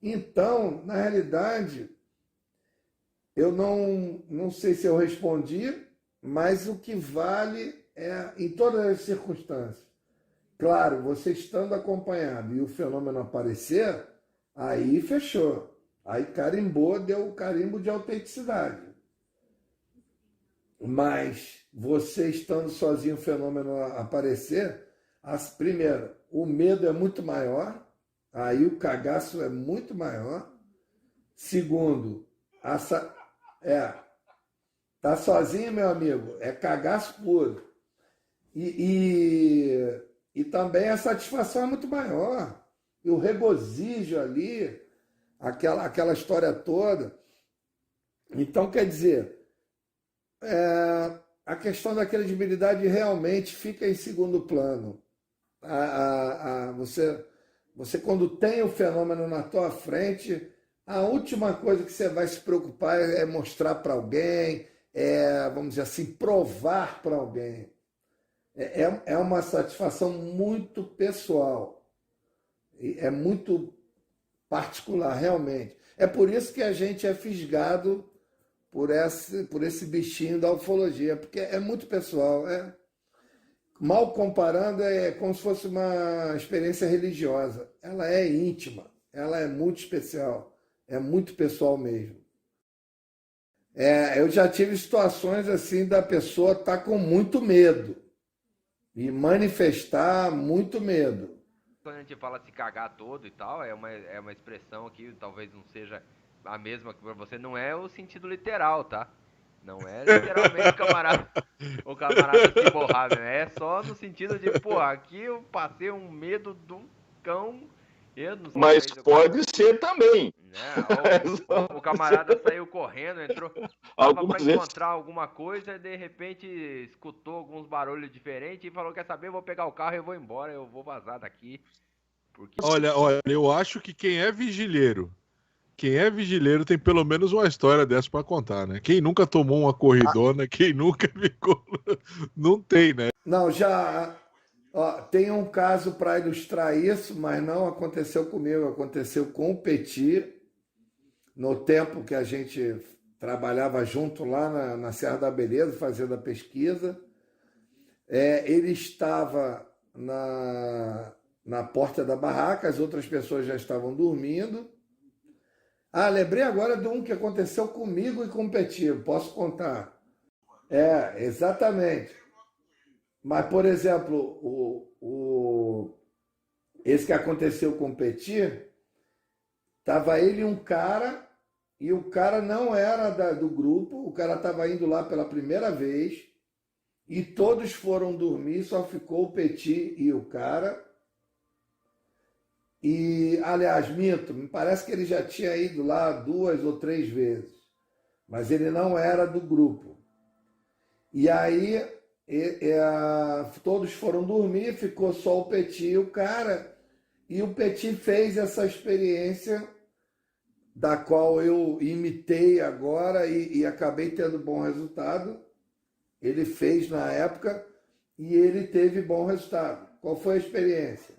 Então, na realidade, eu não sei se eu respondi, mas o que vale é em todas as circunstâncias. Claro, você estando acompanhado e o fenômeno aparecer, aí fechou. Aí carimbou, deu o carimbo de autenticidade. Mas você estando sozinho, o fenômeno aparecer, primeiro, o medo é muito maior, aí o cagaço é muito maior. Segundo, tá sozinho, meu amigo, é cagaço puro. E também a satisfação é muito maior. E o regozijo ali, aquela história toda. Então, quer dizer, a questão da credibilidade realmente fica em segundo plano. Você, quando tem o fenômeno na tua frente, a última coisa que você vai se preocupar é mostrar para alguém, vamos dizer assim, provar para alguém. É uma satisfação muito pessoal, é muito particular, realmente. É por isso que a gente é fisgado por esse bichinho da ufologia, porque é muito pessoal. Mal comparando, é como se fosse uma experiência religiosa. Ela é íntima, ela é muito especial, é muito pessoal mesmo. Eu já tive situações assim da pessoa estar com muito medo e manifestar muito medo. Quando a gente fala se cagar todo e tal, é uma expressão que talvez não seja a mesma que para você, não é o sentido literal, tá? Não é literalmente o camarada se borrar, né? É só no sentido de, pô, aqui eu passei um medo do cão. Eu não sei. Mas pode ser também. Né? O camarada saiu correndo, entrou tava para encontrar alguma coisa e de repente escutou alguns barulhos diferentes e falou, quer saber, eu vou pegar o carro e eu vou embora, eu vou vazar daqui. Porque... Olha, eu acho que quem é vigilheiro tem pelo menos uma história dessa para contar, né? Quem nunca tomou uma corridona, quem nunca ficou... Não tem, né? Não, já... tem um caso para ilustrar isso, mas não aconteceu comigo, aconteceu com o Petit, no tempo que a gente trabalhava junto lá na Serra da Beleza, fazendo a pesquisa. Ele estava na porta da barraca, as outras pessoas já estavam dormindo. Lembrei agora de um que aconteceu comigo e com o Petit, posso contar. Exatamente. Mas, por exemplo, esse que aconteceu com o Petit, estava ele e um cara, e o cara não era do grupo, o cara estava indo lá pela primeira vez, e todos foram dormir, só ficou o Petit e o cara. E, aliás, minto, me parece que ele já tinha ido lá 2 ou 3 vezes, mas ele não era do grupo. E aí... todos foram dormir, ficou só o Petit e o cara, e o Petit fez essa experiência da qual eu imitei agora e acabei tendo bom resultado. Ele fez na época e ele teve bom resultado. Qual foi a experiência?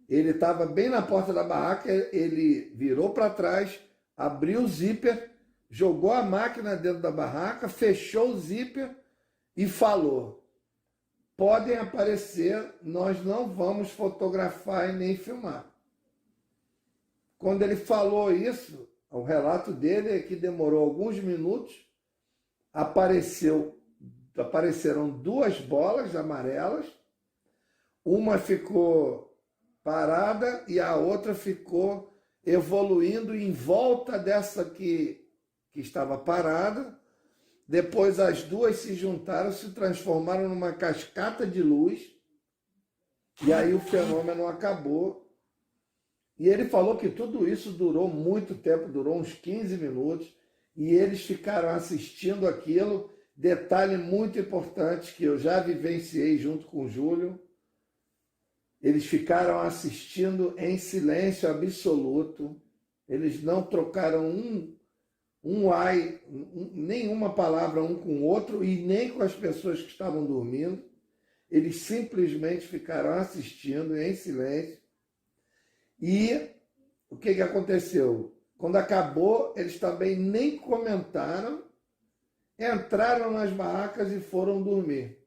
Ele estava bem na porta da barraca, ele virou para trás, abriu o zíper, jogou a máquina dentro da barraca, fechou o zíper e falou: podem aparecer, nós não vamos fotografar e nem filmar. Quando ele falou isso, o relato dele é que demorou alguns minutos, apareceram 2 bolas amarelas, uma ficou parada e a outra ficou evoluindo em volta dessa que estava parada. Depois as 2 se juntaram, se transformaram numa cascata de luz, e aí o fenômeno acabou. E ele falou que tudo isso durou muito tempo, durou uns 15 minutos, e eles ficaram assistindo aquilo. Detalhe muito importante que eu já vivenciei junto com o Júlio, eles ficaram assistindo em silêncio absoluto, eles não trocaram nenhuma palavra um com o outro e nem com as pessoas que estavam dormindo. Eles simplesmente ficaram assistindo em silêncio. E o que aconteceu? Quando acabou, eles também nem comentaram, entraram nas barracas e foram dormir.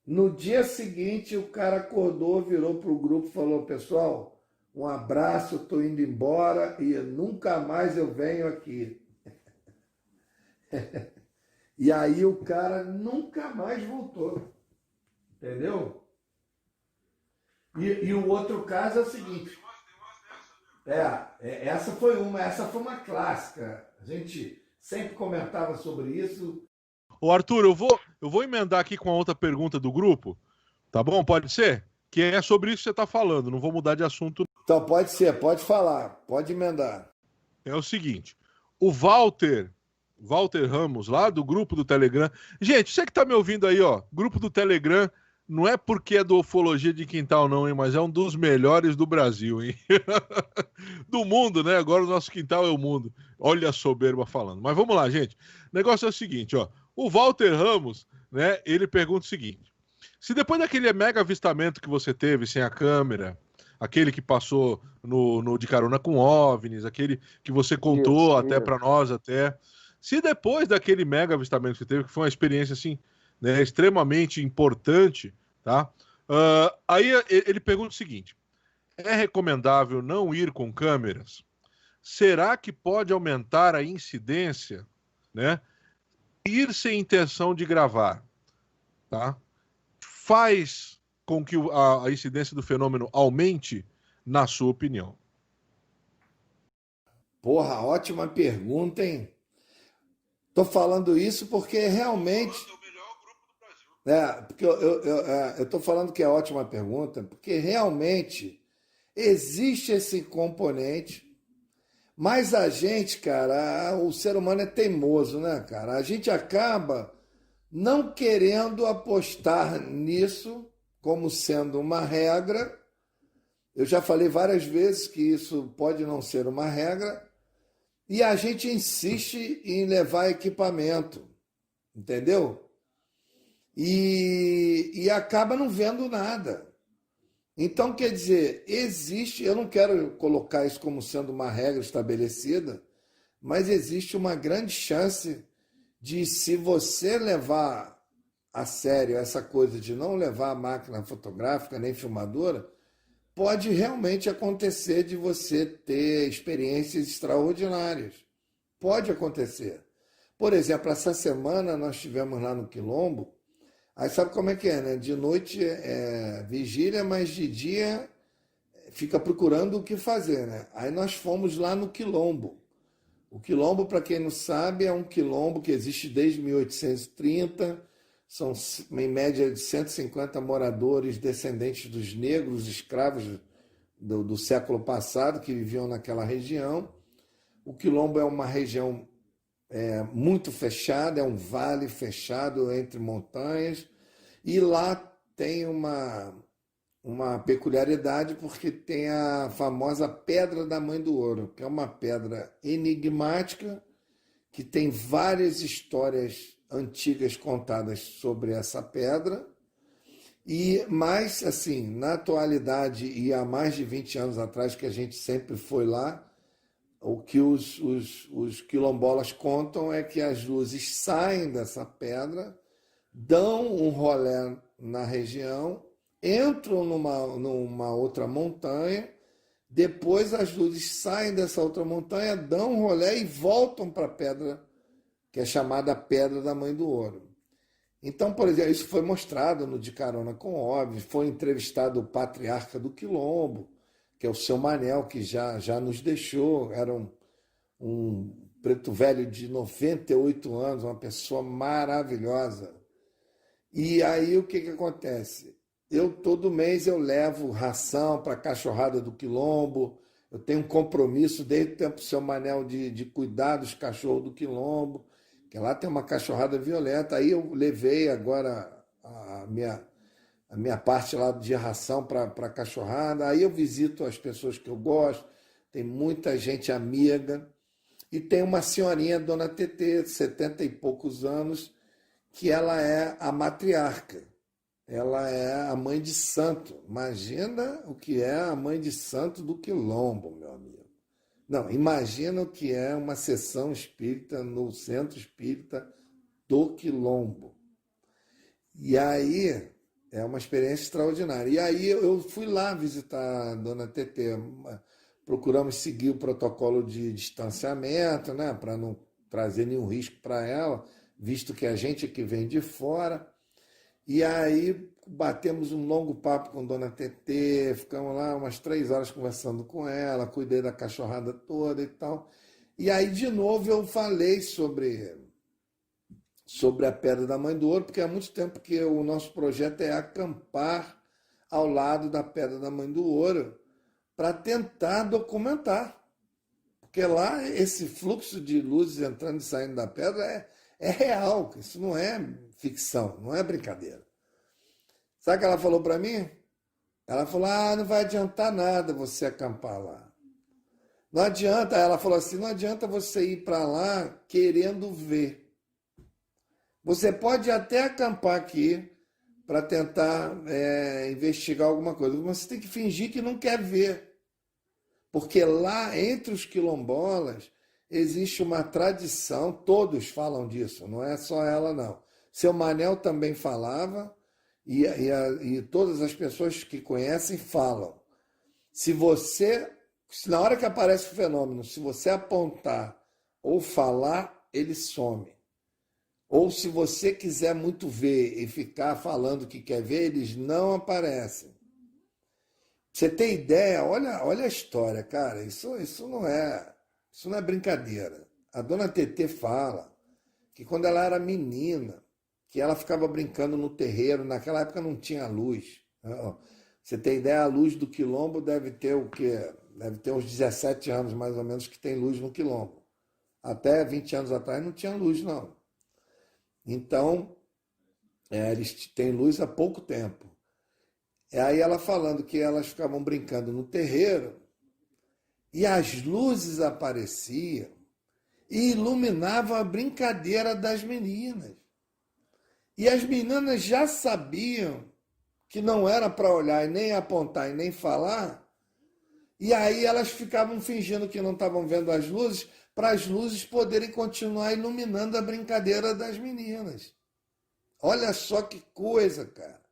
No dia seguinte, o cara acordou, virou para o grupo e falou: pessoal, um abraço, estou indo embora e nunca mais eu venho aqui. E aí o cara nunca mais voltou. Entendeu? E o outro caso é o seguinte. Essa foi uma clássica. A gente sempre comentava sobre isso. Ô Arthur, eu vou emendar aqui com a outra pergunta do grupo, tá bom? Pode ser? Que é sobre isso que você está falando, não vou mudar de assunto. Então pode ser, pode falar, pode emendar. É o seguinte, o Walter Ramos, lá do grupo do Telegram. Gente, você que está me ouvindo aí, ó, grupo do Telegram, não é porque é do Ufologia de Quintal não, hein, mas é um dos melhores do Brasil, hein? Do mundo, né? Agora o nosso quintal é o mundo. Olha a soberba falando. Mas vamos lá, gente. O negócio é o seguinte, ó. O Walter Ramos, né, ele pergunta o seguinte: se depois daquele mega avistamento que você teve sem a câmera, aquele que passou no de carona com OVNIs, aquele que você contou até para nós, se depois daquele mega avistamento que você teve, que foi uma experiência assim, né, extremamente importante, tá? Aí ele pergunta o seguinte: é recomendável não ir com câmeras? Será que pode aumentar a incidência, né? Ir sem intenção de gravar, tá? Faz com que a incidência do fenômeno aumente, na sua opinião? Porra, ótima pergunta, hein? Tô falando isso porque realmente... Porque eu tô falando que é ótima pergunta, porque realmente existe esse componente, mas a gente, cara, o ser humano é teimoso, né, cara? A gente acaba não querendo apostar nisso como sendo uma regra. Eu já falei várias vezes que isso pode não ser uma regra, e a gente insiste em levar equipamento, entendeu? E acaba não vendo nada. Então, quer dizer, existe, eu não quero colocar isso como sendo uma regra estabelecida, mas existe uma grande chance de, se você levar a sério essa coisa de não levar a máquina fotográfica nem filmadora, pode realmente acontecer de você ter experiências extraordinárias. Pode acontecer. Por exemplo, essa semana nós estivemos lá no Quilombo. Aí sabe como é que é, né? De noite é vigília, mas de dia fica procurando o que fazer, né? Aí nós fomos lá no Quilombo. O Quilombo, para quem não sabe, é um quilombo que existe desde 1830. São, em média, de 150 moradores descendentes dos negros escravos do século passado que viviam naquela região. O Quilombo é uma região muito fechada, é um vale fechado entre montanhas, e lá tem uma peculiaridade, porque tem a famosa Pedra da Mãe do Ouro, que é uma pedra enigmática, que tem várias histórias antigas contadas sobre essa pedra, mas, assim, na atualidade e há mais de 20 anos atrás, que a gente sempre foi lá, o que os quilombolas contam é que as luzes saem dessa pedra, dão um rolê na região, entram numa outra montanha, depois as luzes saem dessa outra montanha, dão um rolê e voltam para a pedra, que é chamada Pedra da Mãe do Ouro. Então, por exemplo, isso foi mostrado no De Carona com Óbvio, foi entrevistado o patriarca do Quilombo, que é o seu Manel, que já nos deixou, era um preto velho de 98 anos, uma pessoa maravilhosa. E aí o que acontece? Todo mês eu levo ração para a cachorrada do Quilombo, eu tenho um compromisso desde o tempo do seu Manel de cuidar dos cachorros do Quilombo, que lá tem uma cachorrada violenta. Aí eu levei agora a minha parte lá de ração para a cachorrada, aí eu visito as pessoas que eu gosto, tem muita gente amiga, e tem uma senhorinha, Dona Tetê, 70 e poucos anos, que ela é a matriarca, ela é a mãe de santo. Imagina o que é a mãe de santo do Quilombo, meu amigo. Não, imagina o que é uma sessão espírita no Centro Espírita do Quilombo. E aí é uma experiência extraordinária. E aí eu fui lá visitar a Dona Tetê. Procuramos seguir o protocolo de distanciamento, né, para não trazer nenhum risco para ela, visto que a gente é que vem de fora. E aí batemos um longo papo com Dona Tetê, ficamos lá umas 3 horas conversando com ela, cuidei da cachorrada toda e tal. E aí, de novo, eu falei sobre a Pedra da Mãe do Ouro, porque há muito tempo que o nosso projeto é acampar ao lado da Pedra da Mãe do Ouro para tentar documentar. Porque lá esse fluxo de luzes entrando e saindo da pedra é real, isso não é ficção, não é brincadeira. Sabe o que ela falou para mim? Ela falou, não vai adiantar nada você acampar lá. Não adianta, ela falou assim, não adianta você ir para lá querendo ver. Você pode até acampar aqui para tentar investigar alguma coisa, mas você tem que fingir que não quer ver. Porque lá, entre os quilombolas, existe uma tradição, todos falam disso, não é só ela, não. Seu Manel também falava, e todas as pessoas que conhecem falam. Se na hora que aparece o fenômeno, se você apontar ou falar, ele some. Ou se você quiser muito ver e ficar falando que quer ver, eles não aparecem. Você tem ideia? Olha a história, cara. Isso não é brincadeira. A Dona Tetê fala que quando ela era menina, que ela ficava brincando no terreiro, naquela época não tinha luz. Você tem ideia, a luz do Quilombo deve ter o quê? Deve ter uns 17 anos, mais ou menos, que tem luz no Quilombo. Até 20 anos atrás não tinha luz, não. Então, eles têm luz há pouco tempo. Aí ela falando que elas ficavam brincando no terreiro e as luzes apareciam e iluminavam a brincadeira das meninas. E as meninas já sabiam que não era para olhar e nem apontar e nem falar, e aí elas ficavam fingindo que não estavam vendo as luzes para as luzes poderem continuar iluminando a brincadeira das meninas. Olha só que coisa, cara.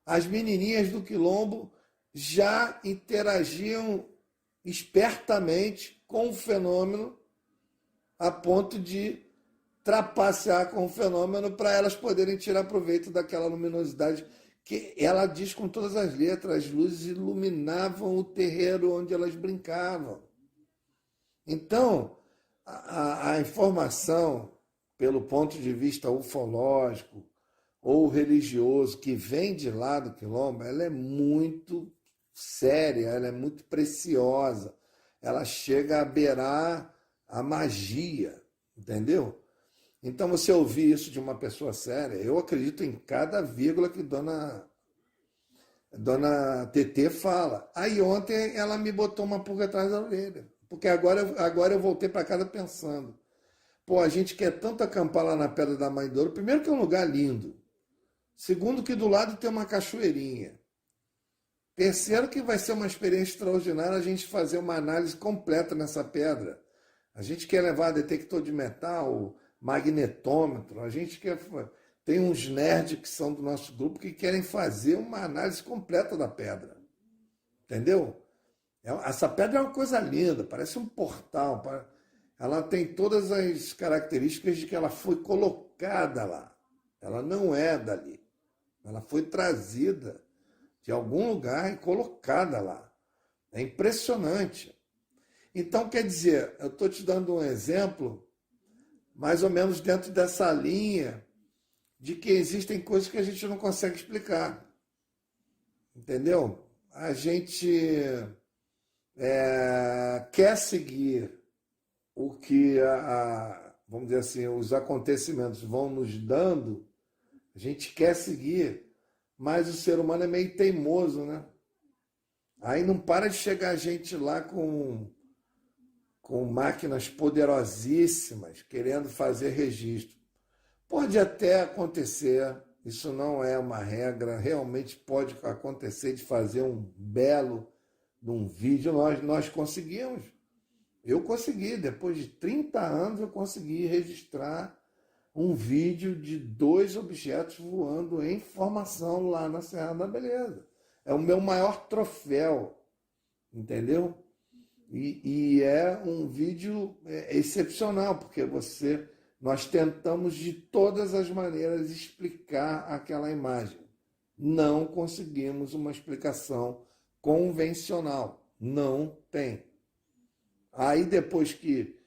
As menininhas do Quilombo já interagiam espertamente com o fenômeno a ponto de trapacear com o fenômeno para elas poderem tirar proveito daquela luminosidade que ela diz com todas as letras, as luzes iluminavam o terreiro onde elas brincavam. Então, a informação, pelo ponto de vista ufológico ou religioso, que vem de lá do Quilombo, ela é muito séria, ela é muito preciosa, ela chega a beirar a magia, entendeu? Então, você ouvir isso de uma pessoa séria, eu acredito em cada vírgula que Dona Tetê fala. Aí ontem ela me botou uma pulga atrás da orelha, porque agora eu voltei para casa pensando, a gente quer tanto acampar lá na Pedra da Mãe do Ouro, primeiro que é um lugar lindo, segundo que do lado tem uma cachoeirinha, terceiro que vai ser uma experiência extraordinária a gente fazer uma análise completa nessa pedra. A gente quer levar detector de metal, magnetômetro, a gente quer tem uns nerds que são do nosso grupo que querem fazer uma análise completa da pedra. Entendeu? Essa pedra é uma coisa linda, parece um portal. Ela tem todas as características de que ela foi colocada lá. Ela não é dali. Ela foi trazida de algum lugar e colocada lá. É impressionante. Então, quer dizer, eu estou te dando um exemplo, mais ou menos dentro dessa linha, de que existem coisas que a gente não consegue explicar. Entendeu? A gente quer seguir o que, vamos dizer assim, os acontecimentos vão nos dando, a gente quer seguir, mas o ser humano é meio teimoso, né? Aí não para de chegar gente lá com máquinas poderosíssimas, querendo fazer registro. Pode até acontecer, isso não é uma regra, realmente pode acontecer de fazer um belo de um vídeo. Nós conseguimos. Eu consegui, depois de 30 anos, eu consegui registrar um vídeo de 2 objetos voando em formação lá na Serra da Beleza. É o meu maior troféu, entendeu? E é um vídeo excepcional, porque nós tentamos de todas as maneiras explicar aquela imagem. Não conseguimos uma explicação convencional. Não tem. Aí, depois que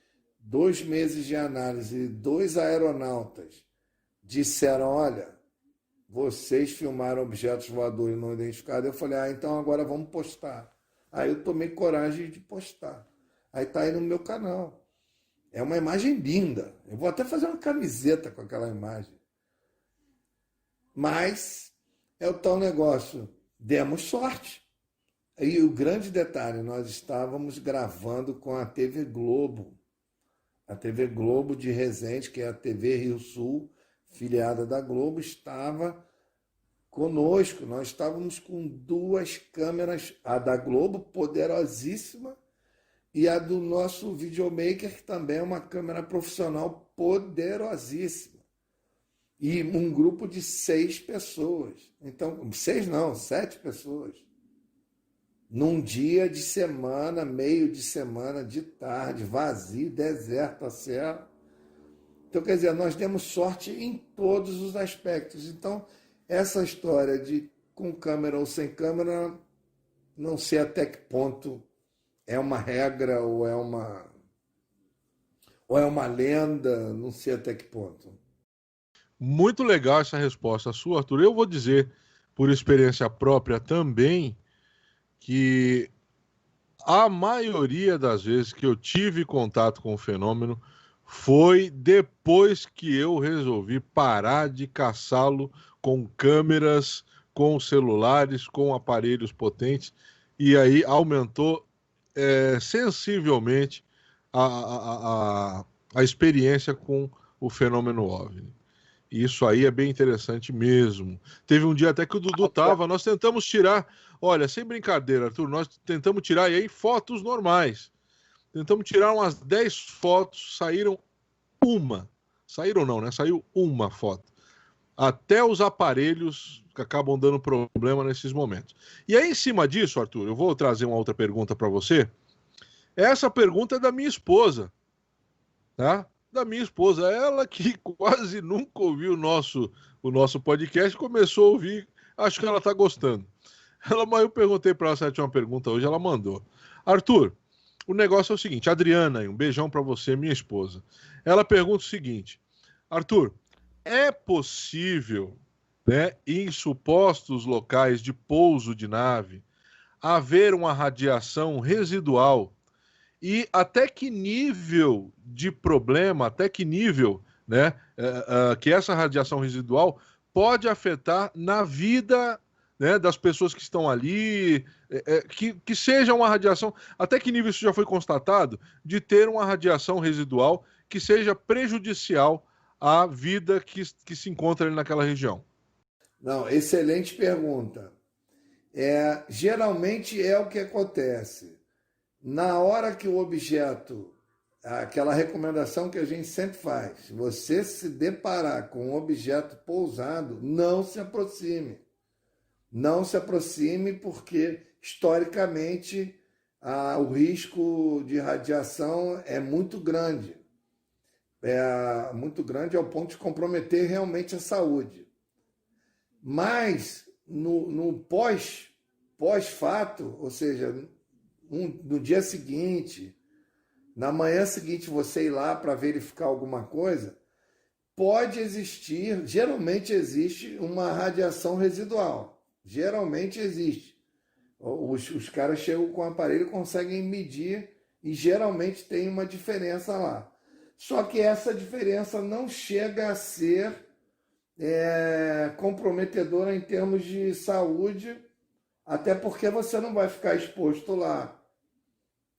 2 meses de análise, 2 aeronautas disseram, olha, vocês filmaram objetos voadores não identificados, eu falei, então agora vamos postar. Aí eu tomei coragem de postar. Aí está aí no meu canal. É uma imagem linda. Eu vou até fazer uma camiseta com aquela imagem. Mas é o tal negócio. Demos sorte. E o grande detalhe, nós estávamos gravando com a TV Globo. A TV Globo de Resende, que é a TV Rio Sul, filiada da Globo, estava conosco. Nós estávamos com 2 câmeras, a da Globo, poderosíssima, e a do nosso videomaker, que também é uma câmera profissional poderosíssima. E um grupo de 6 pessoas. Então, 6 não, 7 pessoas. Num dia de semana, meio de semana, de tarde, vazio, deserto, a serra. Então, quer dizer, nós demos sorte em todos os aspectos. Então, essa história de com câmera ou sem câmera, não sei até que ponto é uma regra ou é uma lenda, não sei até que ponto. Muito legal essa resposta sua, Arthur. Eu vou dizer, por experiência própria também, que a maioria das vezes que eu tive contato com o fenômeno foi depois que eu resolvi parar de caçá-lo com câmeras, com celulares, com aparelhos potentes, e aí aumentou sensivelmente a experiência com o fenômeno OVNI. Isso aí é bem interessante mesmo. Teve um dia até que o Dudu tava, nós tentamos tirar, olha, sem brincadeira, Arthur, nós tentamos tirar e aí fotos normais. Tentamos tirar umas 10 fotos, saíram uma foto. Até os aparelhos que acabam dando problema nesses momentos. E aí, em cima disso, Arthur, eu vou trazer uma outra pergunta para você. Essa pergunta é da minha esposa, tá? Da minha esposa, ela que quase nunca ouviu o nosso podcast, começou a ouvir, acho que ela está gostando. Mas eu perguntei para ela se ela tinha uma pergunta hoje, ela mandou. Arthur, o negócio é o seguinte, Adriana, um beijão para você, minha esposa. Ela pergunta o seguinte, Arthur, é possível, né, em supostos locais de pouso de nave, haver uma radiação residual? E até que nível de problema, até que nível, né, que essa radiação residual pode afetar na vida, né, das pessoas que estão ali, que seja uma radiação, até que nível isso já foi constatado, de ter uma radiação residual que seja prejudicial à vida que se encontra ali naquela região? Não, excelente pergunta. Geralmente é o que acontece. Na hora que o objeto aquela recomendação que a gente sempre faz. Se você se deparar com um objeto pousado, não se aproxime. Não se aproxime porque, historicamente, o risco de radiação é muito grande. É muito grande ao ponto de comprometer realmente a saúde. Mas, no pós-fato, ou seja, no dia seguinte, na manhã seguinte você ir lá para verificar alguma coisa, pode existir, geralmente existe uma radiação residual. Geralmente existe. Os caras chegam com o aparelho e conseguem medir e geralmente tem uma diferença lá. Só que essa diferença não chega a ser comprometedora em termos de saúde, até porque você não vai ficar exposto lá.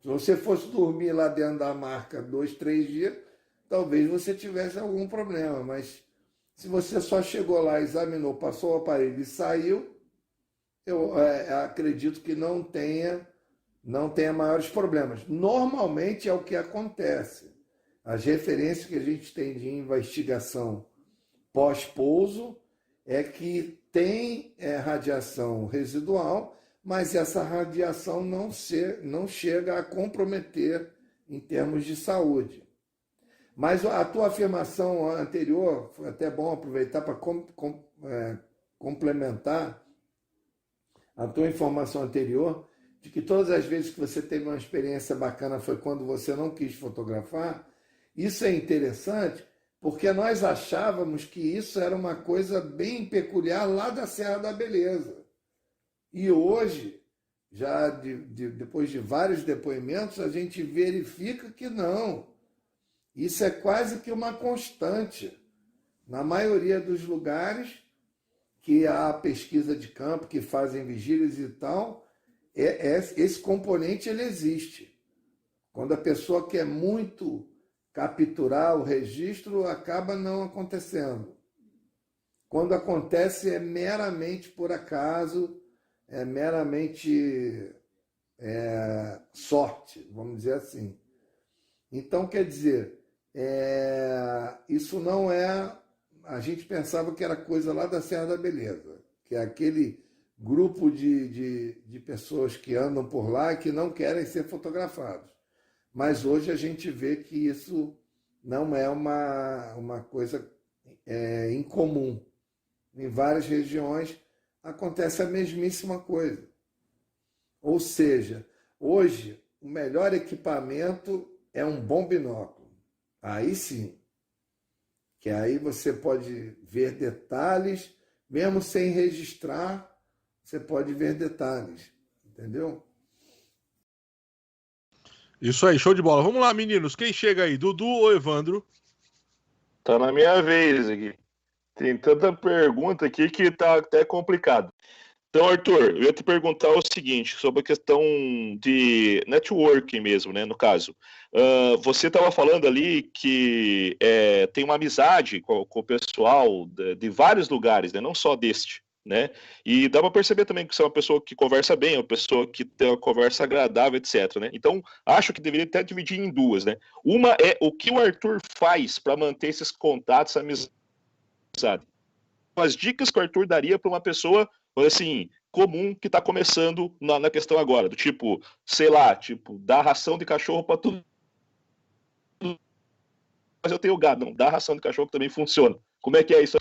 Se você fosse dormir lá dentro da marca 2, 3 dias, talvez você tivesse algum problema, mas se você só chegou lá, examinou, passou o aparelho e saiu, eu acredito que não tenha maiores problemas. Normalmente é o que acontece. As referências que a gente tem de investigação pós-pouso é que tem radiação residual, mas essa radiação não chega a comprometer em termos de saúde. Mas a tua afirmação anterior, foi até bom aproveitar para complementar a tua informação anterior, de que todas as vezes que você teve uma experiência bacana foi quando você não quis fotografar. Isso é interessante, porque nós achávamos que isso era uma coisa bem peculiar lá da Serra da Beleza. E hoje, já depois de vários depoimentos, a gente verifica que não. Isso é quase que uma constante. Na maioria dos lugares que há pesquisa de campo, que fazem vigílias e tal, esse componente ele existe. Quando a pessoa quer muito capturar o registro, acaba não acontecendo. Quando acontece, é meramente por acaso, é meramente sorte, vamos dizer assim. Então, quer dizer, isso não é... A gente pensava que era coisa lá da Serra da Beleza, que é aquele grupo de pessoas que andam por lá e que não querem ser fotografados. Mas hoje a gente vê que isso não é uma coisa incomum. Em várias regiões acontece a mesmíssima coisa. Ou seja, hoje o melhor equipamento é um bom binóculo. Aí sim, que aí você pode ver detalhes, mesmo sem registrar, você pode ver detalhes, entendeu? Isso aí, show de bola. Vamos lá, meninos. Quem chega aí? Dudu ou Evandro? Tá na minha vez aqui. Tem tanta pergunta aqui que tá até complicado. Então, Arthur, eu ia te perguntar o seguinte, sobre a questão de networking mesmo, né, no caso. Você estava falando ali que tem uma amizade com o pessoal de vários lugares, né, não só deste, né? E dá para perceber também que você é uma pessoa que conversa bem, uma pessoa que tem uma conversa agradável, etc, né? Então, acho que deveria até dividir em duas, né? Uma é o que o Arthur faz para manter esses contatos, amizade. As dicas que o Arthur daria para uma pessoa, assim, comum que está começando na questão agora, do tipo, sei lá, tipo, dar ração de cachorro para tudo. Mas eu tenho gado, não, dar ração de cachorro também funciona. Como é que é isso?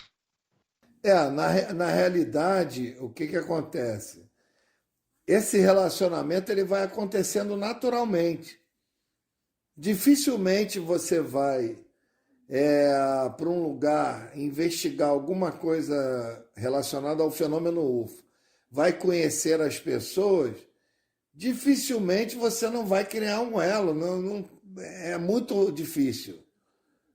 Na realidade, o que acontece? Esse relacionamento ele vai acontecendo naturalmente. Dificilmente você vai para um lugar investigar alguma coisa relacionada ao fenômeno UFO, vai conhecer as pessoas, dificilmente você não vai criar um elo, é muito difícil,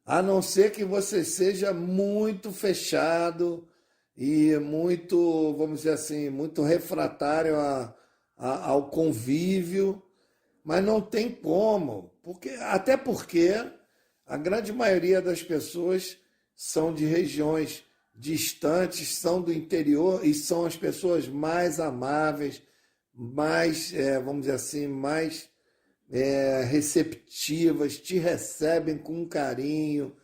a não ser que você seja muito fechado e muito, vamos dizer assim, muito refratário ao convívio, mas não tem como, até porque a grande maioria das pessoas são de regiões distantes, são do interior e são as pessoas mais amáveis, mais, vamos dizer assim, mais receptivas, te recebem com carinho.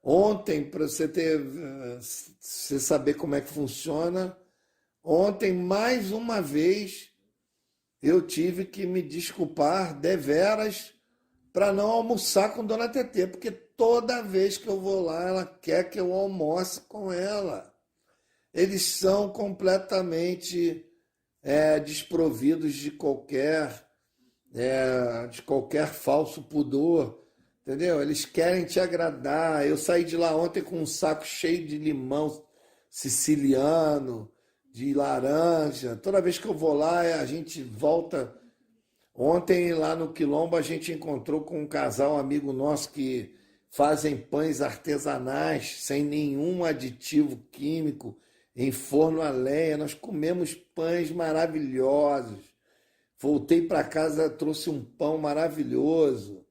Ontem, para você saber como é que funciona, ontem, mais uma vez, eu tive que me desculpar deveras para não almoçar com Dona Tetê, porque toda vez que eu vou lá, ela quer que eu almoce com ela. Eles são completamente desprovidos de qualquer falso pudor, entendeu? Eles querem te agradar. Eu saí de lá ontem com um saco cheio de limão siciliano, de laranja. Toda vez que eu vou lá, a gente volta. Ontem, lá no Quilombo, a gente encontrou com um casal amigo nosso que fazem pães artesanais, sem nenhum aditivo químico, em forno a lenha. Nós comemos pães maravilhosos. Voltei para casa, trouxe um pão maravilhoso.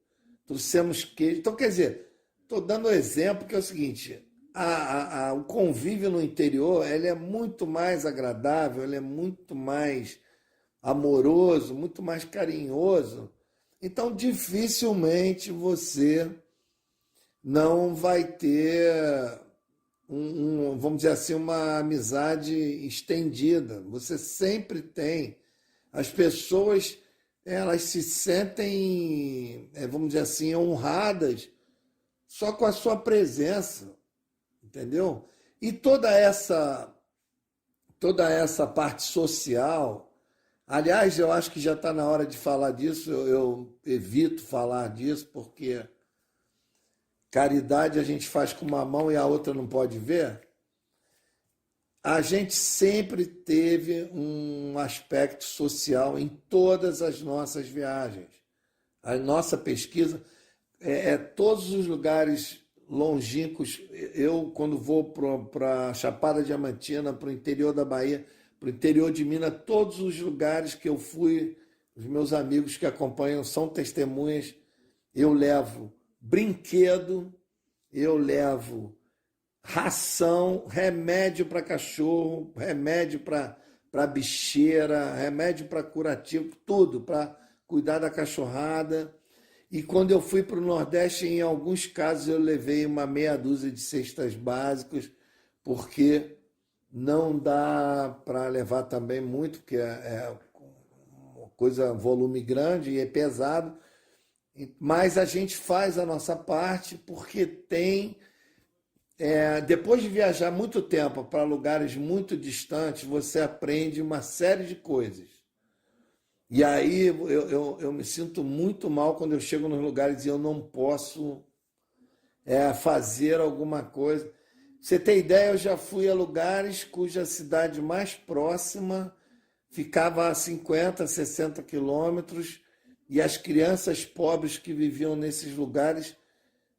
Trouxemos queijo. Então, quer dizer, estou dando exemplo que é o seguinte, o convívio no interior ele é muito mais agradável, ele é muito mais amoroso, muito mais carinhoso. Então, dificilmente você não vai ter, vamos dizer assim, uma amizade estendida. Você sempre tem. As pessoas, elas se sentem, vamos dizer assim, honradas só com a sua presença, entendeu? E toda essa parte social, aliás, eu acho que já está na hora de falar disso, eu evito falar disso, porque caridade a gente faz com uma mão e a outra não pode ver. A gente sempre teve um aspecto social em todas as nossas viagens. A nossa pesquisa todos os lugares longínquos. Eu, quando vou para a Chapada Diamantina, para o interior da Bahia, para o interior de Minas, todos os lugares que eu fui, os meus amigos que acompanham são testemunhas, eu levo brinquedo, eu levo ração, remédio para cachorro, remédio para bicheira, remédio para curativo, tudo para cuidar da cachorrada. E quando eu fui para o Nordeste, em alguns casos eu levei uma meia dúzia de cestas básicas, porque não dá para levar também muito, porque é uma coisa, volume grande e é pesado. Mas a gente faz a nossa parte porque tem... depois de viajar muito tempo para lugares muito distantes, você aprende uma série de coisas. E aí eu me sinto muito mal quando eu chego nos lugares e eu não posso fazer alguma coisa. Pra você ter ideia, eu já fui a lugares cuja cidade mais próxima ficava a 50, 60 quilômetros e as crianças pobres que viviam nesses lugares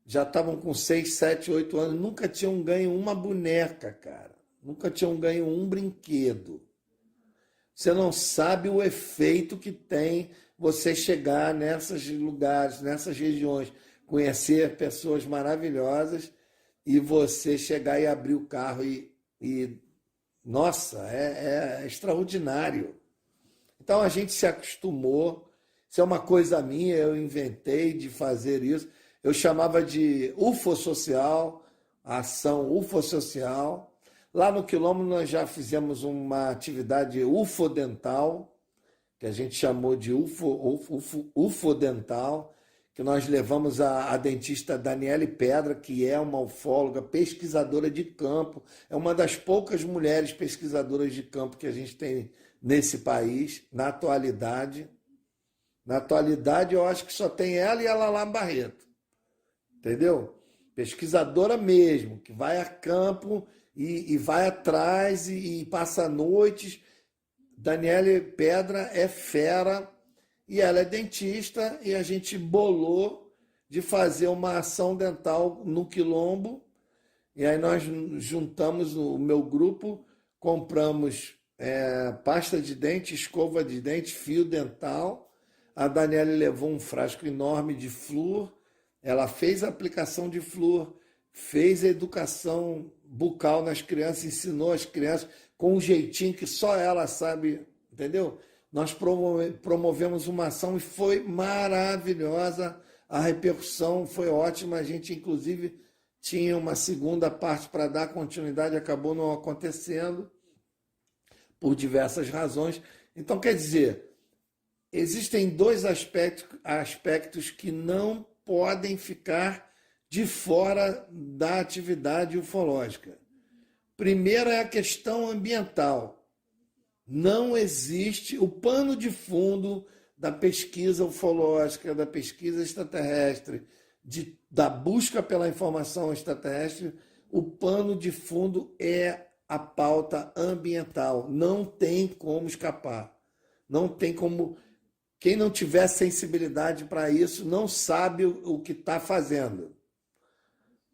já estavam com 6, 7, 8 anos, nunca tinham ganho uma boneca, cara. Nunca tinham ganho um brinquedo. Você não sabe o efeito que tem você chegar nesses lugares, nessas regiões, conhecer pessoas maravilhosas e você chegar e abrir o carro nossa, é extraordinário. Então a gente se acostumou, isso é uma coisa minha, eu inventei de fazer isso. Eu chamava de UFO social, a ação UFO social. Lá no Quilombo nós já fizemos uma atividade ufodental, que a gente chamou de ufodental, que nós levamos a dentista Daniele Pedra, que é uma ufóloga, pesquisadora de campo, é uma das poucas mulheres pesquisadoras de campo que a gente tem nesse país, na atualidade. Na atualidade eu acho que só tem ela e a Lala Barreto. Entendeu? Pesquisadora mesmo, que vai a campo e vai atrás e passa noites. Daniele Pedra é fera e ela é dentista e a gente bolou de fazer uma ação dental no Quilombo. E aí nós juntamos o meu grupo, compramos pasta de dente, escova de dente, fio dental. A Daniele levou um frasco enorme de flúor. Ela fez a aplicação de flúor, fez a educação bucal nas crianças, ensinou as crianças com um jeitinho que só ela sabe, entendeu? nós promovemos uma ação e foi maravilhosa, a repercussão foi ótima, a gente inclusive tinha uma segunda parte para dar continuidade, acabou não acontecendo por diversas razões. Então, quer dizer, existem dois aspectos que não podem ficar de fora da atividade ufológica. Primeiro é a questão ambiental. Não existe o pano de fundo da pesquisa ufológica, da pesquisa extraterrestre, da busca pela informação extraterrestre, o pano de fundo é a pauta ambiental. Não tem como escapar. Não tem como. Quem não tiver sensibilidade para isso não sabe o que está fazendo.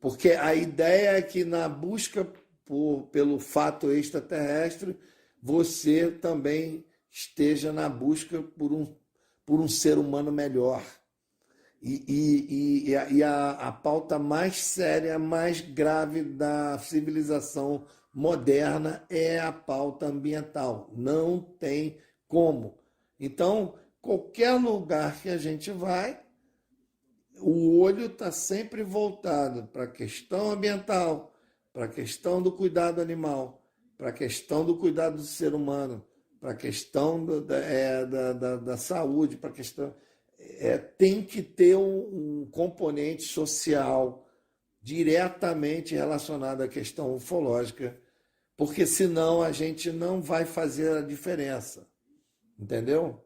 Porque a ideia é que na busca pelo fato extraterrestre, você também esteja na busca por um ser humano melhor. E a pauta mais séria, mais grave da civilização moderna é a pauta ambiental. Não tem como. Então, qualquer lugar que a gente vai, o olho está sempre voltado para a questão ambiental, para a questão do cuidado animal, para a questão do cuidado do ser humano, para a questão da saúde, para a questão... tem que ter um componente social diretamente relacionado à questão ufológica, porque senão a gente não vai fazer a diferença. Entendeu?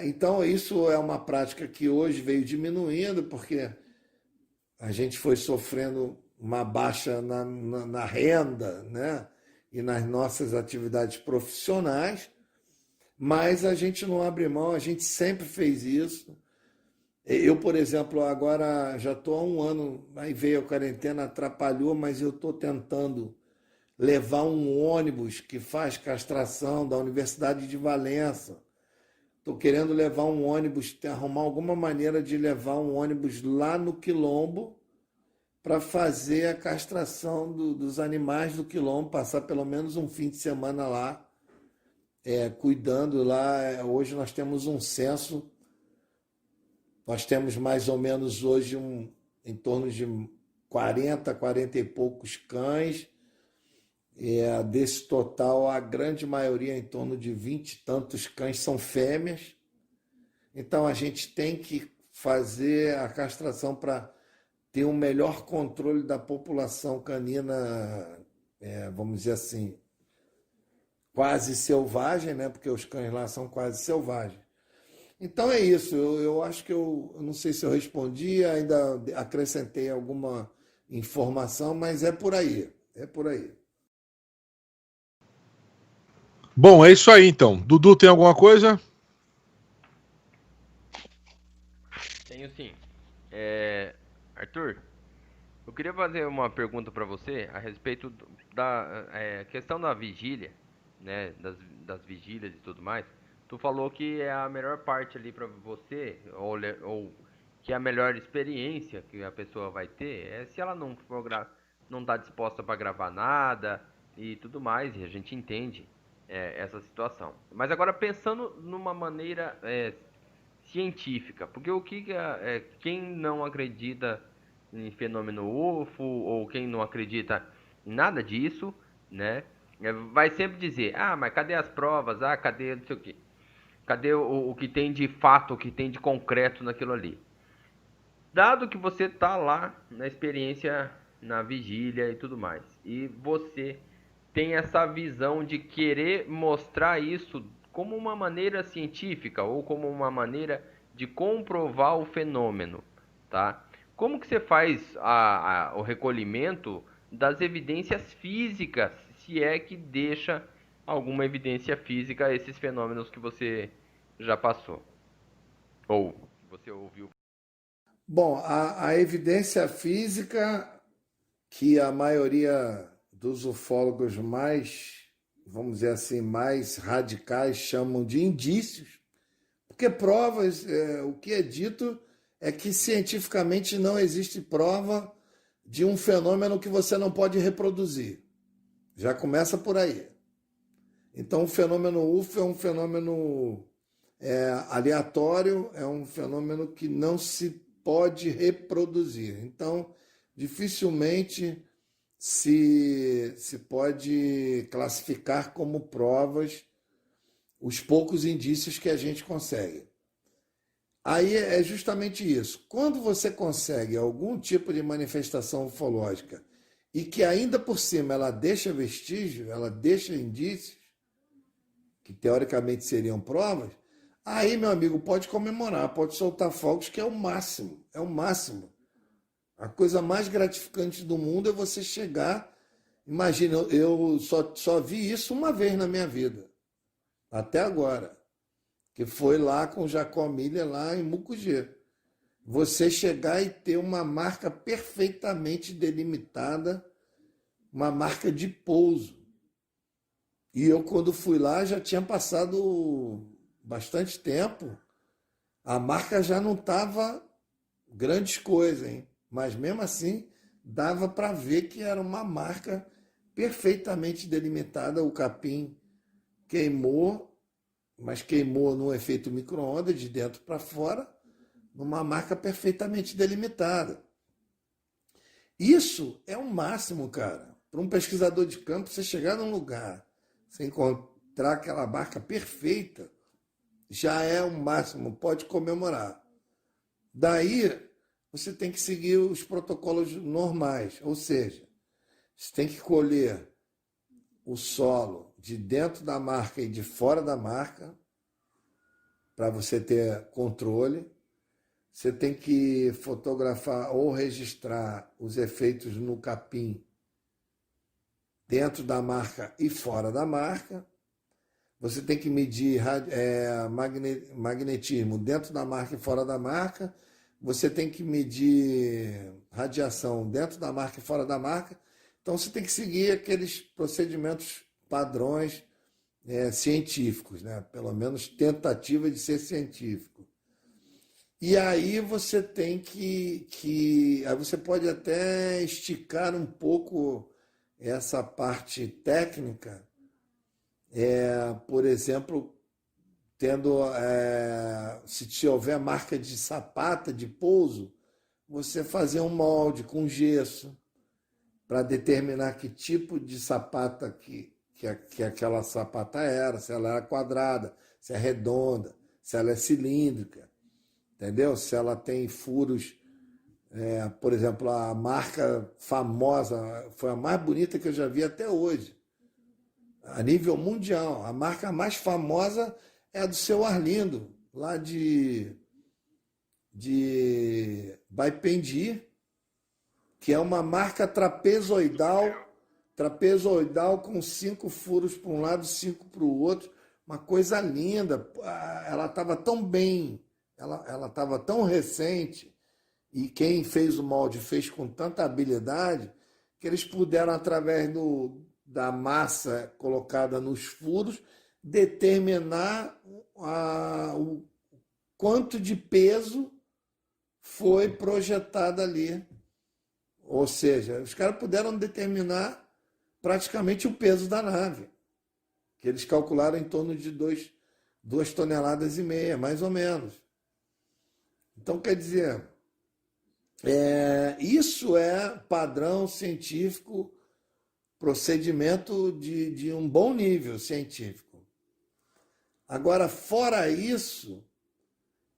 Então, isso é uma prática que hoje veio diminuindo, porque a gente foi sofrendo uma baixa na renda, né? E nas nossas atividades profissionais, mas a gente não abre mão, a gente sempre fez isso. Eu, por exemplo, agora já estou há 1 ano, aí veio a quarentena, atrapalhou, mas eu estou tentando levar um ônibus que faz castração da Universidade de Valença. Estou querendo levar um ônibus, arrumar alguma maneira de levar um ônibus lá no Quilombo para fazer a castração dos animais do Quilombo, passar pelo menos um fim de semana lá, cuidando lá. Hoje nós temos um censo, nós temos mais ou menos hoje em torno de 40 e poucos cães. Desse total, a grande maioria, em torno de 20 e tantos cães, são fêmeas. Então, a gente tem que fazer a castração para ter um melhor controle da população canina, vamos dizer assim, quase selvagem, né? Porque os cães lá são quase selvagens. Então, é isso. Eu acho que eu não sei se eu respondi, ainda acrescentei alguma informação, mas é por aí. É por aí. Bom, é isso aí então. Dudu, tem alguma coisa? Tenho sim. Arthur, eu queria fazer uma pergunta para você a respeito da questão da vigília, né? Das vigílias e tudo mais. Tu falou que é a melhor parte ali para você, ou que é a melhor experiência que a pessoa vai ter, se ela não tá disposta para gravar nada e tudo mais, e a gente entende essa situação. Mas agora pensando numa maneira científica, porque quem não acredita em fenômeno UFO, ou quem não acredita em nada disso, né, vai sempre dizer, mas cadê as provas, cadê não sei o quê, cadê o que tem de fato, o que tem de concreto naquilo ali. Dado que você tá lá na experiência, na vigília e tudo mais, e você tem essa visão de querer mostrar isso como uma maneira científica ou como uma maneira de comprovar o fenômeno, tá? Como que você faz o recolhimento das evidências físicas, se é que deixa alguma evidência física a esses fenômenos que você já passou? Ou você ouviu? Bom, a evidência física que a maioria dos ufólogos mais, vamos dizer assim, mais radicais chamam de indícios, porque provas, o que é dito é que cientificamente não existe prova de um fenômeno que você não pode reproduzir. Já começa por aí. Então, o fenômeno UFO é um fenômeno aleatório, é um fenômeno que não se pode reproduzir. Então, dificilmente se pode classificar como provas os poucos indícios que a gente consegue. Aí é justamente isso. Quando você consegue algum tipo de manifestação ufológica e que ainda por cima ela deixa vestígio, ela deixa indícios, que teoricamente seriam provas, aí, meu amigo, pode comemorar, pode soltar fogos, que é o máximo, é o máximo. A coisa mais gratificante do mundo é você chegar. Imagina, eu só vi isso uma vez na minha vida, até agora, que foi lá com o Jacó Miller, lá em Mucugê. Você chegar e ter uma marca perfeitamente delimitada, uma marca de pouso. E eu, quando fui lá, já tinha passado bastante tempo, a marca já não estava grandes coisas, hein? Mas mesmo assim, dava para ver que era uma marca perfeitamente delimitada. O capim queimou, mas queimou num efeito micro-ondas, de dentro para fora, numa marca perfeitamente delimitada. Isso é o máximo, cara. Para um pesquisador de campo, você chegar num lugar, você encontrar aquela marca perfeita, já é o máximo, pode comemorar. Daí, você tem que seguir os protocolos normais, ou seja, você tem que colher o solo de dentro da marca e de fora da marca, para você ter controle. Você tem que fotografar ou registrar os efeitos no capim dentro da marca e fora da marca. Você tem que medir magnetismo dentro da marca e fora da marca. Você tem que medir radiação dentro da marca e fora da marca. Então, você tem que seguir aqueles procedimentos padrões científicos, né? Pelo menos tentativa de ser científico. E aí você tem aí você pode até esticar um pouco essa parte técnica, por exemplo, se houver marca de sapata, de pouso, você fazer um molde com gesso para determinar que tipo de sapata que aquela sapata era, se ela era quadrada, se é redonda, se ela é cilíndrica, entendeu? Se ela tem furos, por exemplo, a marca famosa, foi a mais bonita que eu já vi até hoje, a nível mundial. A marca mais famosa é a do seu Arlindo, lá de Baipendi, que é uma marca trapezoidal com 5 furos para um lado, 5 para o outro, uma coisa linda. Ela estava tão bem, ela estava tão recente, e quem fez o molde fez com tanta habilidade, que eles puderam, através da massa colocada nos furos, determinar o quanto de peso foi projetado ali. Ou seja, os caras puderam determinar praticamente o peso da nave, que eles calcularam em torno de 2,5 toneladas, mais ou menos. Então, quer dizer, isso é padrão científico, procedimento de um bom nível científico. Agora, fora isso,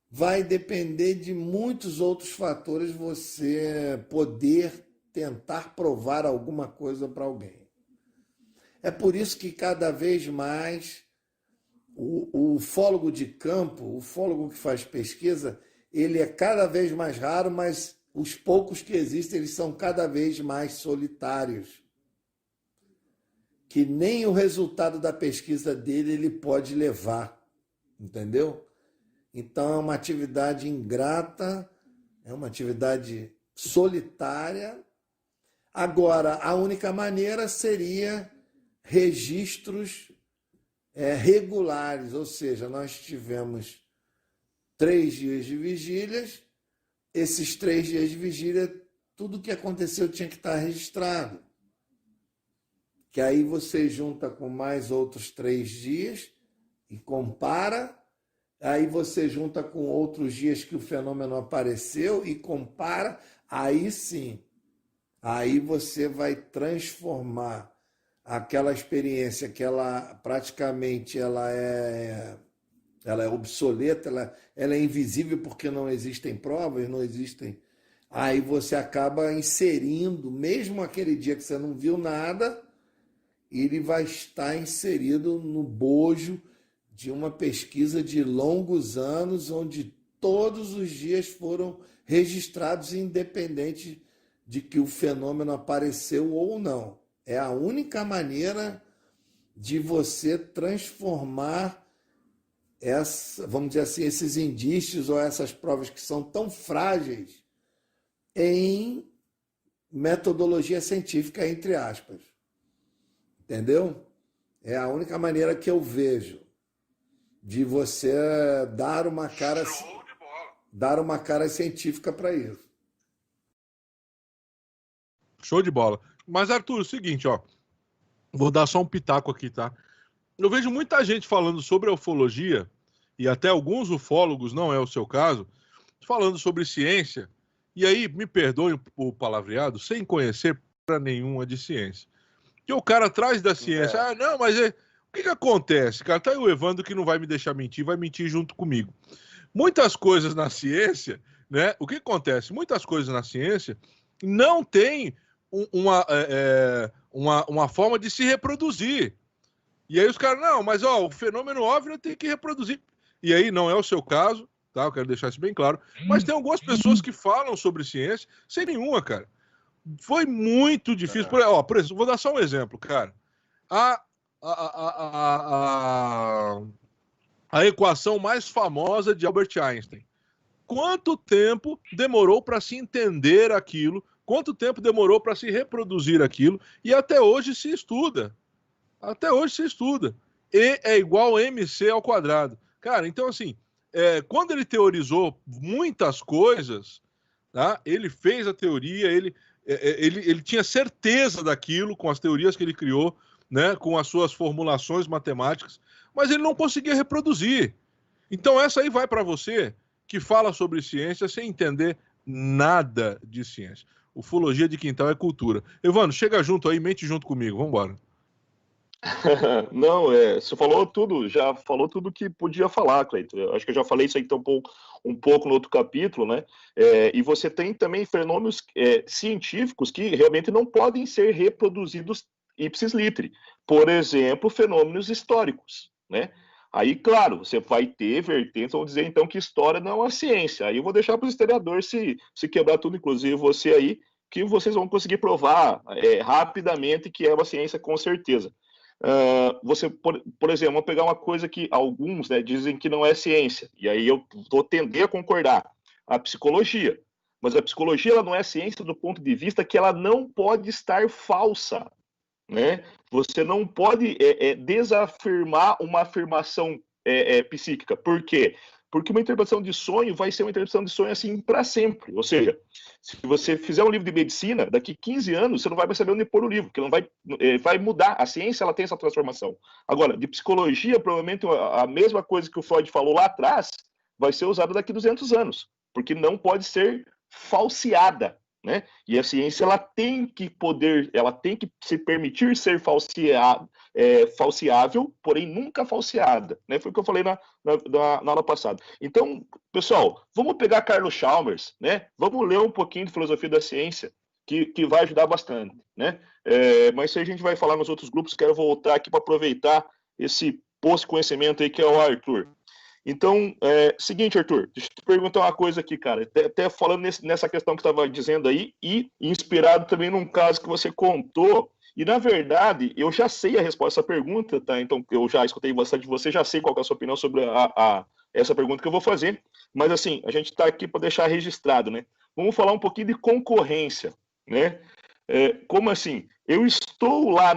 vai depender de muitos outros fatores você poder tentar provar alguma coisa para alguém. É por isso que cada vez mais o ufólogo de campo, o ufólogo que faz pesquisa, ele é cada vez mais raro, mas os poucos que existem, eles são cada vez mais solitários. Que nem o resultado da pesquisa dele ele pode levar, entendeu? Então é uma atividade ingrata, é uma atividade solitária. Agora, a única maneira seria registros regulares, ou seja, nós tivemos 3 dias de vigílias, esses 3 dias de vigília, tudo que aconteceu tinha que estar registrado. que aí você junta com mais outros 3 dias e compara, aí você junta com outros dias que o fenômeno apareceu e compara, aí sim, aí você vai transformar aquela experiência que ela praticamente ela é obsoleta, ela é invisível porque não existem provas, não existem. Aí você acaba inserindo, mesmo aquele dia que você não viu nada, ele vai estar inserido no bojo de uma pesquisa de longos anos, onde todos os dias foram registrados, independente de que o fenômeno apareceu ou não. É a única maneira de você transformar vamos dizer assim, esses indícios ou essas provas que são tão frágeis em metodologia científica, entre aspas. Entendeu? É a única maneira que eu vejo de você dar uma cara científica para isso. Show de bola. Mas, Arthur, é o seguinte, ó. Vou dar só um pitaco aqui, tá? Eu vejo muita gente falando sobre a ufologia, e até alguns ufólogos, não é o seu caso, falando sobre ciência, e aí, me perdoem o palavreado, sem conhecer para nenhuma de ciência. Que o cara atrás da ciência, não, mas o que acontece, cara? Tá aí o Evandro que não vai me deixar mentir, vai mentir junto comigo. Muitas coisas na ciência, né? O que acontece? Muitas coisas na ciência não tem uma forma de se reproduzir. E aí os caras, não, mas o fenômeno OVNI tem que reproduzir. E aí não é o seu caso, tá? Eu quero deixar isso bem claro. Mas tem algumas pessoas que falam sobre ciência sem nenhuma, cara. Foi muito difícil. Por exemplo, vou dar só um exemplo, cara. A equação mais famosa de Albert Einstein. Quanto tempo demorou para se entender aquilo? Quanto tempo demorou para se reproduzir aquilo? E até hoje se estuda. Até hoje se estuda. E é igual a MC ao quadrado. Cara, então assim, quando ele teorizou muitas coisas, tá? Ele fez a teoria, ele tinha certeza daquilo com as teorias que ele criou, né? Com as suas formulações matemáticas, mas ele não conseguia reproduzir. Então essa aí vai para você que fala sobre ciência sem entender nada de ciência. Ufologia de quintal é cultura. Evandro, chega junto aí, mente junto comigo, vamos embora. Não, você falou tudo, já falou tudo que podia falar, Cleiton. Eu acho que eu já falei isso aí um pouco no outro capítulo, né? E você tem também fenômenos científicos que realmente não podem ser reproduzidos ipsis literi. Por exemplo, fenômenos históricos, né? Aí, claro, você vai ter vertentes, vão dizer então que história não é uma ciência. Aí eu vou deixar para os historiadores se quebrar tudo, inclusive você aí, que vocês vão conseguir provar rapidamente que é uma ciência com certeza. Você, por exemplo, vamos pegar uma coisa que alguns dizem que não é ciência, e aí eu vou tender a concordar, a psicologia. Mas a psicologia ela não é ciência do ponto de vista que ela não pode estar falsa, né? Você não pode desafirmar uma afirmação psíquica. Por quê? Porque uma interpretação de sonho vai ser uma interpretação de sonho assim para sempre. Ou seja, se você fizer um livro de medicina, daqui 15 anos, você não vai saber onde pôr o livro, porque não vai mudar. A ciência ela tem essa transformação. Agora, de psicologia, provavelmente a mesma coisa que o Freud falou lá atrás vai ser usada daqui 200 anos, porque não pode ser falseada, né? E a ciência ela tem que se permitir ser falseável, porém nunca falseada, né? Foi o que eu falei na aula passada. Então, pessoal, vamos pegar Carlos Chalmers, né? Vamos ler um pouquinho de filosofia da ciência, que vai ajudar bastante, né? Mas se a gente vai falar nos outros grupos, quero voltar aqui para aproveitar esse posto de conhecimento aí que é o Arthur. Então, seguinte, Arthur, deixa eu te perguntar uma coisa aqui, cara, até falando nessa questão que você estava dizendo aí, e inspirado também num caso que você contou, e na verdade, eu já sei a resposta a essa pergunta, tá? Então, eu já escutei bastante de você, já sei qual é a sua opinião sobre essa pergunta que eu vou fazer, mas assim, a gente está aqui para deixar registrado, né? Vamos falar um pouquinho de concorrência, né? Como assim? Eu estou lá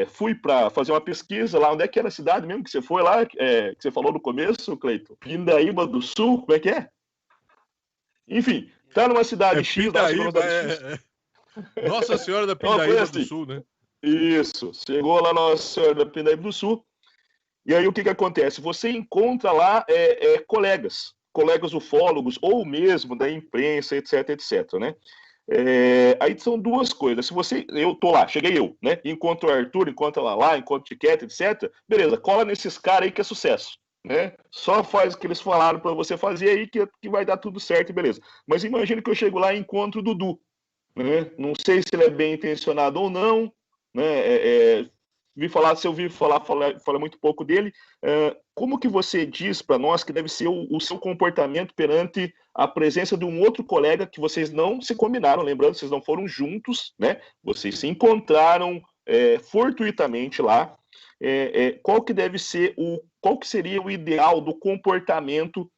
fui para fazer uma pesquisa lá, onde é que era a cidade mesmo que você foi lá, que você falou no começo, Cleiton? Pindaíba do Sul, como é que é? Enfim, tá numa cidade X. Pindaíba, Nossa Senhora da Pindaíba do Sul, né? Isso, chegou lá na Senhora da Pindaíba do Sul, e aí o que acontece? Você encontra lá colegas ufólogos, ou mesmo da imprensa, etc, etc, né? Aí são duas coisas. Eu tô lá, cheguei eu, né? Encontro o Arthur, encontro ela lá, encontro o Tiquete, etc. Beleza, cola nesses caras aí que é sucesso, né? Só faz o que eles falaram para você fazer aí que vai dar tudo certo, beleza. Mas imagina que eu chego lá e encontro o Dudu, né? Não sei se ele é bem intencionado ou não, né? Se eu vi falar muito pouco dele. Como que você diz para nós que deve ser o seu comportamento perante a presença de um outro colega que vocês não se combinaram, lembrando, vocês não foram juntos, né? Vocês se encontraram fortuitamente lá. Qual que seria o ideal do comportamento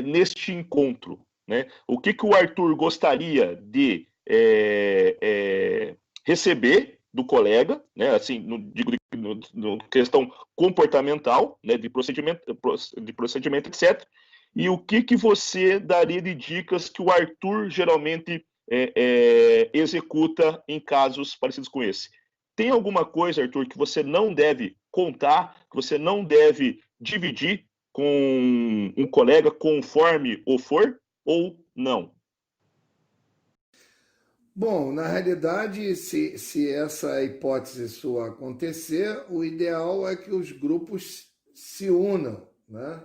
neste encontro, né? O que o Arthur gostaria de receber do colega, né? Assim, no questão comportamental, né? De procedimento, etc. E o que você daria de dicas que o Arthur geralmente executa em casos parecidos com esse? Tem alguma coisa, Arthur, que você não deve contar, que você não deve dividir com um colega conforme o for, ou não? Bom, na realidade, se essa hipótese sua acontecer, o ideal é que os grupos se unam, né?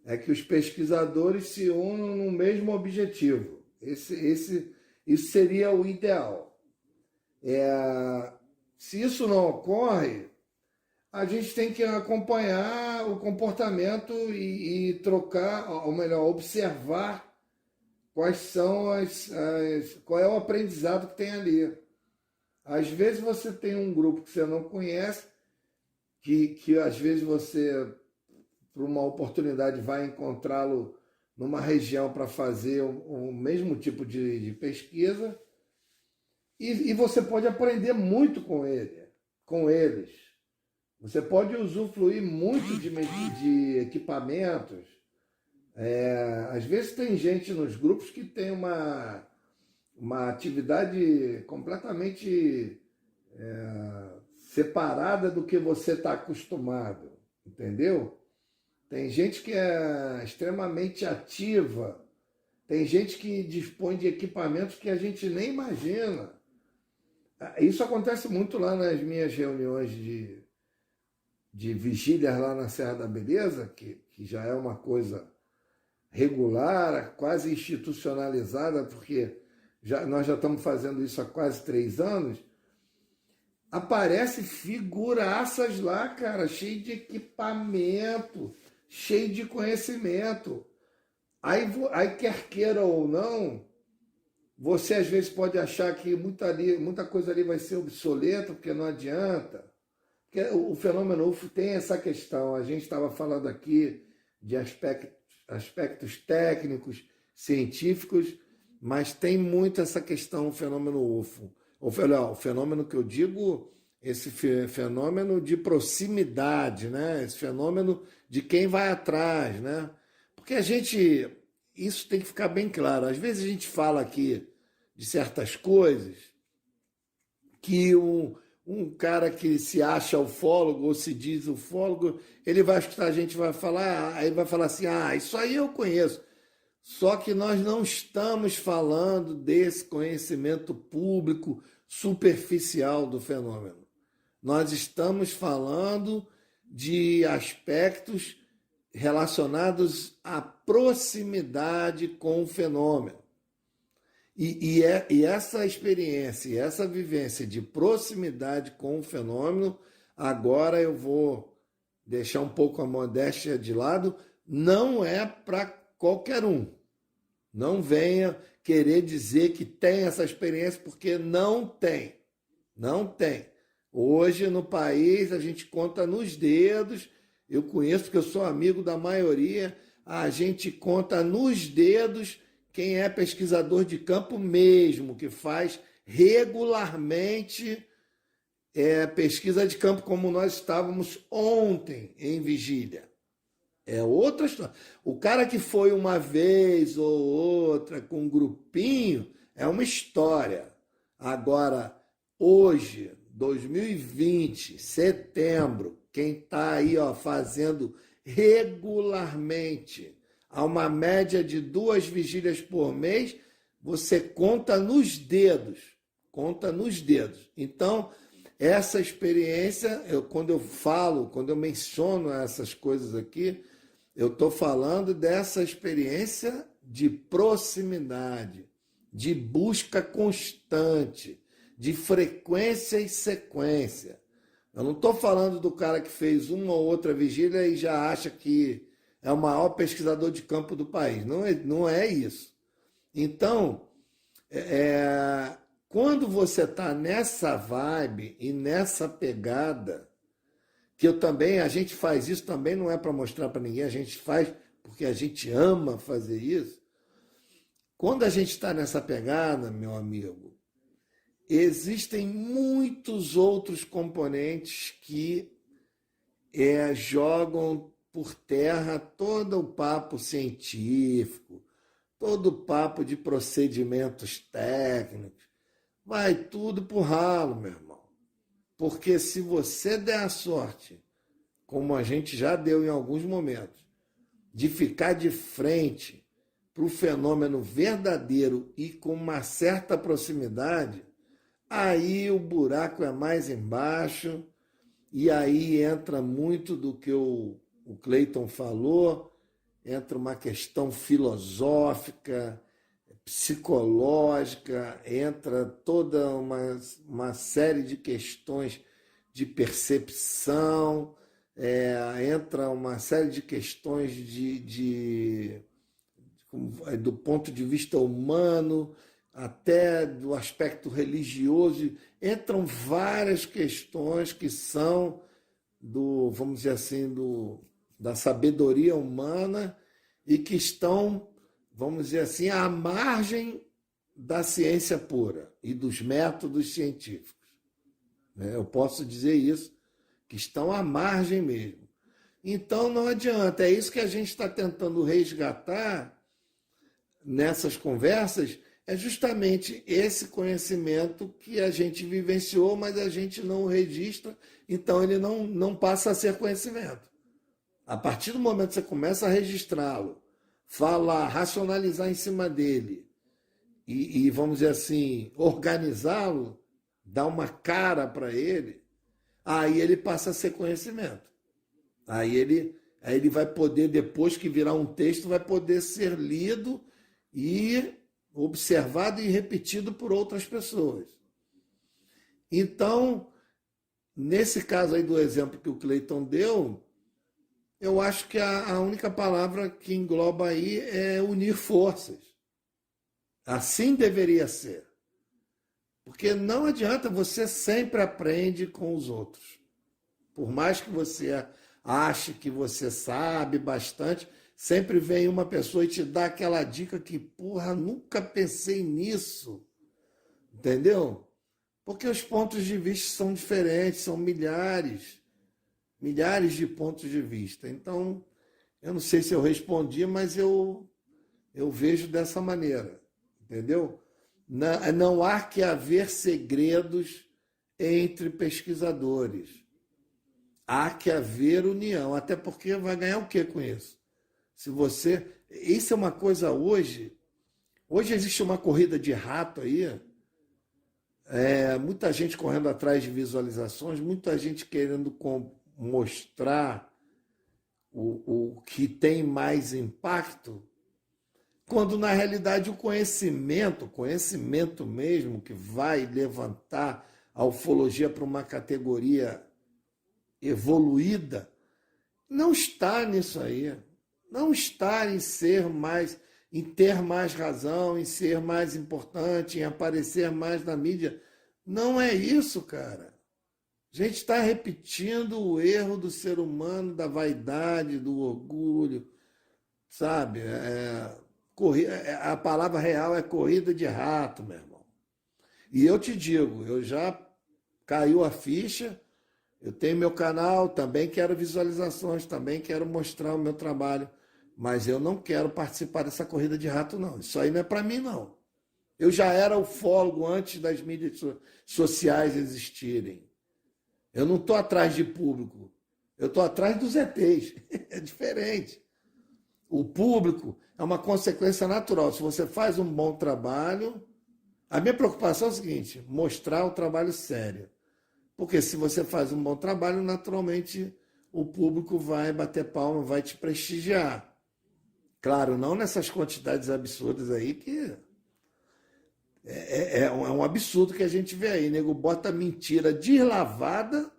É que os pesquisadores se unam no mesmo objetivo. Isso seria o ideal. Se isso não ocorre, a gente tem que acompanhar o comportamento e trocar, ou melhor, observar quais são qual é o aprendizado que tem ali. Às vezes você tem um grupo que você não conhece, que às vezes você, por uma oportunidade, vai encontrá-lo numa região para fazer o mesmo tipo de pesquisa, e você pode aprender muito com eles. Você pode usufruir muito de equipamentos. Às vezes tem gente nos grupos que tem uma atividade completamente separada do que você está acostumado, entendeu? Tem gente que é extremamente ativa, tem gente que dispõe de equipamentos que a gente nem imagina. Isso acontece muito lá nas minhas reuniões de vigílias lá na Serra da Beleza, que já é uma coisa regular, quase institucionalizada, porque nós já estamos fazendo isso há quase 3 anos. Aparece figuraças lá, cara, cheio de equipamento, cheio de conhecimento. Aí quer queira ou não, você às vezes pode achar que muita coisa ali vai ser obsoleta, porque não adianta. Porque o fenômeno UFO tem essa questão. A gente estava falando aqui de aspectos técnicos, científicos, mas tem muito essa questão, o fenômeno UFO. O fenômeno que eu digo, esse fenômeno de proximidade, né? Esse fenômeno de quem vai atrás, né? Porque isso tem que ficar bem claro. Às vezes a gente fala aqui de certas coisas que um cara que se acha ufólogo ou se diz ufólogo, ele vai escutar a gente, vai falar, aí vai falar assim, isso aí eu conheço. Só que nós não estamos falando desse conhecimento público superficial do fenômeno. Nós estamos falando de aspectos relacionados à proximidade com o fenômeno. E essa experiência, essa vivência de proximidade com o fenômeno, agora eu vou deixar um pouco a modéstia de lado, não é para qualquer um. Não venha querer dizer que tem essa experiência, porque não tem. Não tem. Hoje, no país, a gente conta nos dedos, eu conheço porque eu sou amigo da maioria, a gente conta nos dedos quem é pesquisador de campo mesmo, que faz regularmente pesquisa de campo, como nós estávamos ontem em vigília. É outra história. O cara que foi uma vez ou outra com um grupinho é uma história. Agora, hoje, 2020, setembro, quem está aí fazendo regularmente a uma média de 2 vigílias por mês, você conta nos dedos. Conta nos dedos. Então, essa experiência, quando eu menciono essas coisas aqui, eu estou falando dessa experiência de proximidade, de busca constante, de frequência e sequência. Eu não estou falando do cara que fez uma ou outra vigília e já acha que é o maior pesquisador de campo do país. Não é isso. Então, quando você está nessa vibe e nessa pegada, que a gente faz isso também, não é para mostrar para ninguém, a gente faz porque a gente ama fazer isso. Quando a gente está nessa pegada, meu amigo, existem muitos outros componentes que jogam por terra todo o papo científico, todo o papo de procedimentos técnicos. Vai tudo pro ralo, meu irmão. Porque se você der a sorte, como a gente já deu em alguns momentos, de ficar de frente para o fenômeno verdadeiro e com uma certa proximidade, aí o buraco é mais embaixo e aí entra muito do que o Cleiton falou, entra uma questão filosófica, psicológica, entra toda uma série de questões de percepção, entra uma série de questões do ponto de vista humano, até do aspecto religioso, entram várias questões que são vamos dizer assim, da sabedoria humana e que estão, vamos dizer assim, à margem da ciência pura e dos métodos científicos. Eu posso dizer isso, que estão à margem mesmo. Então não adianta, é isso que a gente está tentando resgatar nessas conversas, é justamente esse conhecimento que a gente vivenciou, mas a gente não registra, então ele não passa a ser conhecimento. A partir do momento que você começa a registrá-lo, falar, racionalizar em cima dele e vamos dizer assim, organizá-lo, dar uma cara para ele, aí ele passa a ser conhecimento. Aí ele vai poder, depois que virar um texto, vai poder ser lido e observado e repetido por outras pessoas. Então, nesse caso aí do exemplo que o Cleiton deu, eu acho que a única palavra que engloba aí é unir forças. Assim deveria ser. Porque não adianta, você sempre aprende com os outros. Por mais que você ache que você sabe bastante, sempre vem uma pessoa e te dá aquela dica que, porra, nunca pensei nisso. Entendeu? Porque os pontos de vista são diferentes, são milhares de pontos de vista. Então, eu não sei se eu respondi, mas eu vejo dessa maneira. Entendeu? Não há que haver segredos entre pesquisadores. Há que haver união, até porque vai ganhar o que com isso? Isso é uma coisa hoje existe uma corrida de rato aí, muita gente correndo atrás de visualizações, muita gente querendo mostrar o que tem mais impacto, quando na realidade o conhecimento mesmo, que vai levantar a ufologia para uma categoria evoluída, não está nisso aí. Não está em ter mais razão, em ser mais importante, em aparecer mais na mídia. Não é isso, cara. A gente está repetindo o erro do ser humano, da vaidade, do orgulho, sabe? A palavra real é corrida de rato, meu irmão. E eu te digo, eu já caiu a ficha, eu tenho meu canal, também quero visualizações, também quero mostrar o meu trabalho, mas eu não quero participar dessa corrida de rato, não. Isso aí não é para mim, não. Eu já era ufólogo antes das mídias sociais existirem. Eu não estou atrás de público, eu estou atrás dos ETs. É diferente. O público é uma consequência natural. Se você faz um bom trabalho, a minha preocupação é o seguinte: mostrar o trabalho sério. Porque se você faz um bom trabalho, naturalmente o público vai bater palma, vai te prestigiar. Claro, não nessas quantidades absurdas aí, que é um absurdo que a gente vê aí. Nego bota mentira deslavada,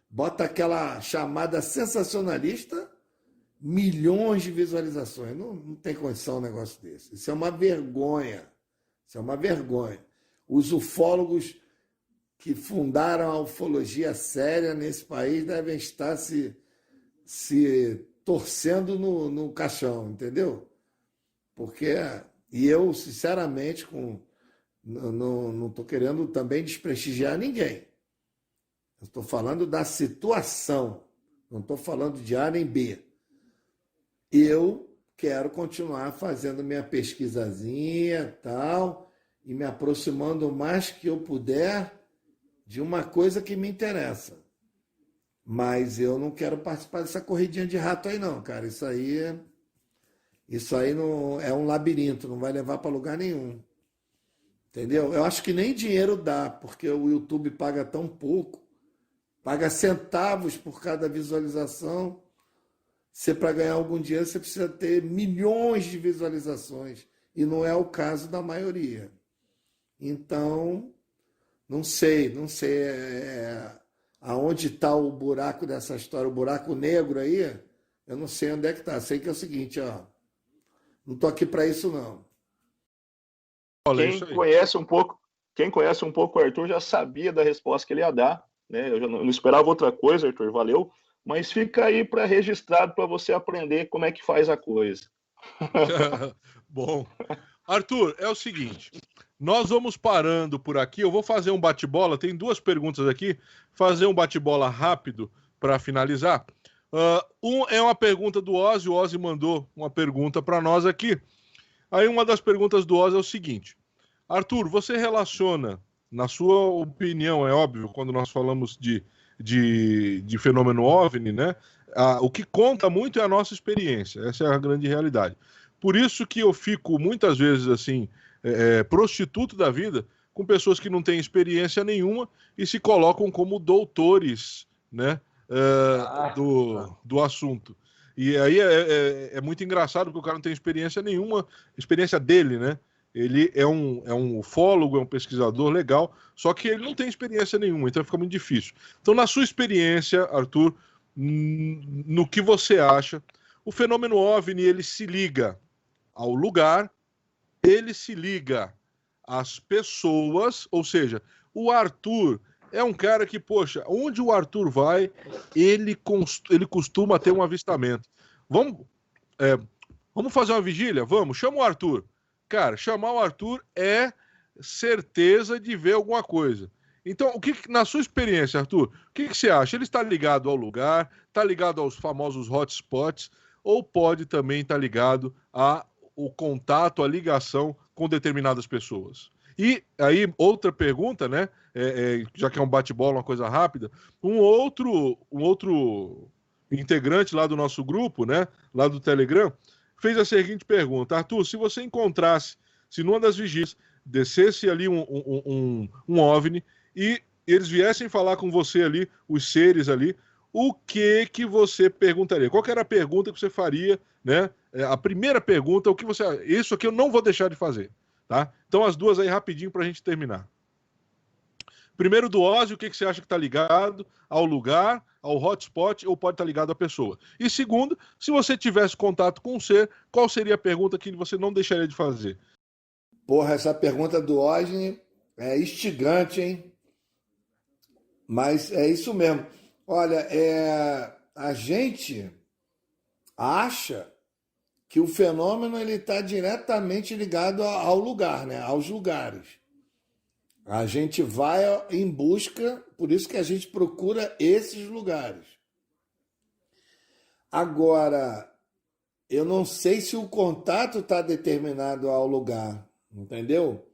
bota aquela chamada sensacionalista, milhões de visualizações. Não tem condição um negócio desse. Isso é uma vergonha. Isso é uma vergonha. Os ufólogos que fundaram a ufologia séria nesse país devem estar se torcendo no caixão, entendeu? Porque, e eu, sinceramente, não estou querendo também desprestigiar ninguém. Eu estou falando da situação, não estou falando de A nem B. Eu quero continuar fazendo minha pesquisazinha tal, e me aproximando o mais que eu puder de uma coisa que me interessa. Mas eu não quero participar dessa corridinha de rato aí não, cara. Isso aí não é um labirinto, não vai levar para lugar nenhum. Entendeu? Eu acho que nem dinheiro dá, porque o YouTube paga tão pouco, paga centavos por cada visualização. Se para ganhar algum dinheiro você precisa ter milhões de visualizações, e não é o caso da maioria. Então, não sei aonde está o buraco dessa história, o buraco negro aí, eu não sei onde é que está. Sei que é o seguinte, ó, não estou aqui para isso não. Quem conhece um pouco o Arthur já sabia da resposta que ele ia dar, né? Eu já não esperava outra coisa, Arthur, valeu. Mas fica aí para registrado para você aprender como é que faz a coisa. Bom, Arthur, é o seguinte, nós vamos parando por aqui. Eu vou fazer um bate-bola, tem duas perguntas aqui, fazer um bate-bola rápido para finalizar. É uma pergunta do Ozzy, o Ozzy mandou uma pergunta para nós aqui. Aí uma das perguntas do Ozzy é o seguinte: Arthur, você relaciona, na sua opinião, é óbvio, quando nós falamos de fenômeno OVNI, né? O que conta muito é a nossa experiência, essa é a grande realidade. Por isso que eu fico muitas vezes assim, prostituto da vida, com pessoas que não têm experiência nenhuma e se colocam como doutores, né, do assunto. E aí é muito engraçado, porque o cara não tem experiência nenhuma, experiência dele, né? Ele é um ufólogo, é um pesquisador legal, só que ele não tem experiência nenhuma, então fica muito difícil. Então, na sua experiência, Arthur, no que você acha, o fenômeno OVNI, ele se liga ao lugar, ele se liga às pessoas, ou seja, o Arthur é um cara que, poxa, onde o Arthur vai, ele costuma ter um avistamento. Vamos fazer uma vigília? Vamos, chama o Arthur. Cara, chamar o Arthur é certeza de ver alguma coisa. Então, na sua experiência, Arthur, o que você acha? Ele está ligado ao lugar, está ligado aos famosos hotspots, ou pode também estar ligado ao contato, à ligação com determinadas pessoas? E aí, outra pergunta, né? Já que é um bate-bola, uma coisa rápida, um outro integrante lá do nosso grupo, né? Lá do Telegram, fez a seguinte pergunta: Arthur, se você encontrasse, se numa das vigílias descesse ali um OVNI e eles viessem falar com você ali, os seres ali, o que você perguntaria? Qual que era a pergunta que você faria, né? A primeira pergunta, o que você... Isso aqui eu não vou deixar de fazer, tá? Então as duas aí rapidinho pra gente terminar. Primeiro do Ozzy, o que você acha que está ligado ao lugar, ao hotspot, ou pode estar ligado à pessoa? E segundo, se você tivesse contato com um ser, qual seria a pergunta que você não deixaria de fazer? Porra, essa pergunta do Ozzy é instigante, hein? Mas é isso mesmo. Olha, a gente acha que o fenômeno ele está diretamente ligado ao lugar, né? Aos lugares. A gente vai em busca, por isso que a gente procura esses lugares. Agora, eu não sei se o contato está determinado ao lugar, entendeu?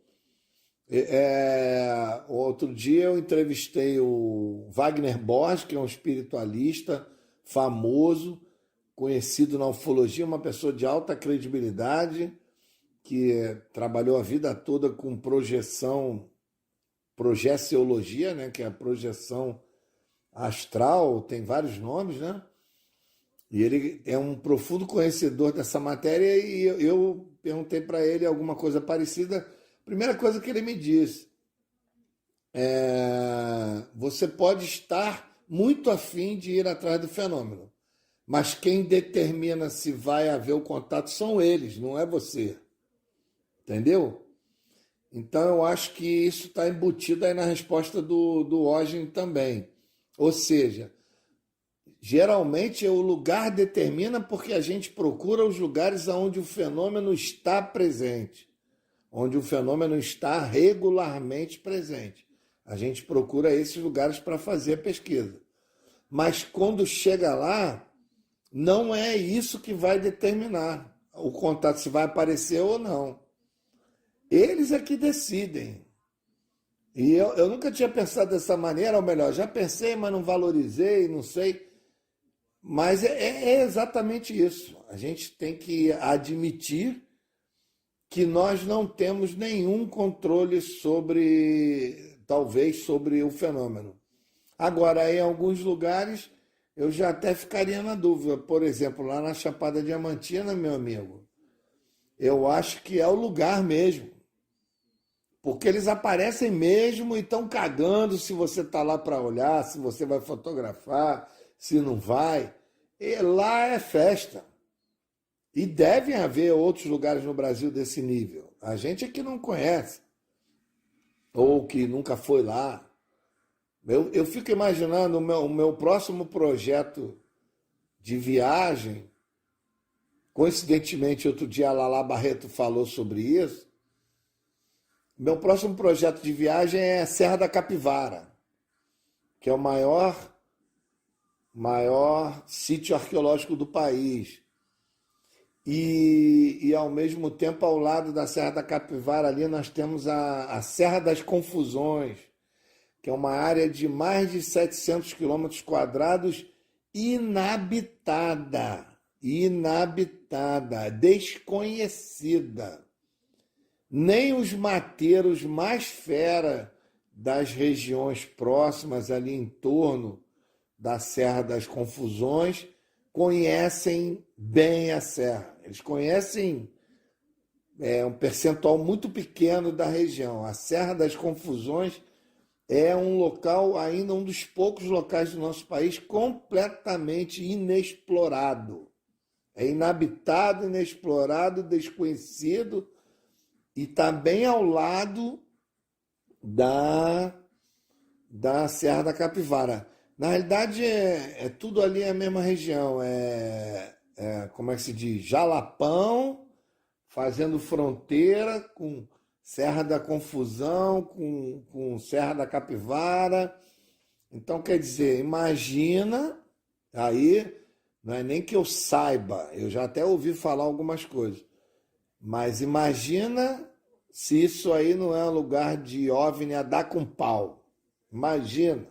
Outro dia eu entrevistei o Wagner Borges, que é um espiritualista famoso, conhecido na ufologia, uma pessoa de alta credibilidade, que trabalhou a vida toda com projeciologia, né, que é a projeção astral, tem vários nomes, né? E ele é um profundo conhecedor dessa matéria e eu perguntei para ele alguma coisa parecida. Primeira coisa que ele me disse você pode estar muito afim de ir atrás do fenômeno, mas quem determina se vai haver o contato são eles, não é você. Entendeu? Então eu acho que isso está embutido aí na resposta do Ogen também. Ou seja, geralmente o lugar determina porque a gente procura os lugares onde o fenômeno está presente, onde o fenômeno está regularmente presente. A gente procura esses lugares para fazer a pesquisa. Mas quando chega lá, não é isso que vai determinar o contato, se vai aparecer ou não. Eles é que decidem. E eu nunca tinha pensado dessa maneira, ou melhor, já pensei, mas não valorizei, não sei. Mas é exatamente isso. A gente tem que admitir que nós não temos nenhum controle talvez sobre o fenômeno. Agora, em alguns lugares, eu já até ficaria na dúvida. Por exemplo, lá na Chapada Diamantina, meu amigo, eu acho que é o lugar mesmo. Porque eles aparecem mesmo e estão cagando se você está lá para olhar, se você vai fotografar, se não vai. E lá é festa. E devem haver outros lugares no Brasil desse nível. A gente é que não conhece. Ou que nunca foi lá. Eu fico imaginando o meu próximo projeto de viagem. Coincidentemente, outro dia a Lala Barreto falou sobre isso. Meu próximo projeto de viagem é a Serra da Capivara, que é o maior sítio arqueológico do país. E, ao mesmo tempo, ao lado da Serra da Capivara, ali nós temos a Serra das Confusões, que é uma área de mais de 700 quilômetros quadrados inabitada, desconhecida. Nem os mateiros mais fera das regiões próximas, ali em torno da Serra das Confusões, conhecem bem a serra. Eles conhecem um percentual muito pequeno da região. A Serra das Confusões é um local, ainda um dos poucos locais do nosso país completamente inexplorado. É inabitado, inexplorado, desconhecido, e está bem ao lado da Serra da Capivara. Na realidade, tudo ali a mesma região. Como é que se diz? Jalapão, fazendo fronteira com Serra da Confusão, com Serra da Capivara. Então, quer dizer, imagina, aí, não é nem que eu saiba, eu já até ouvi falar algumas coisas, mas imagina se isso aí não é um lugar de OVNI a dar com pau. Imagina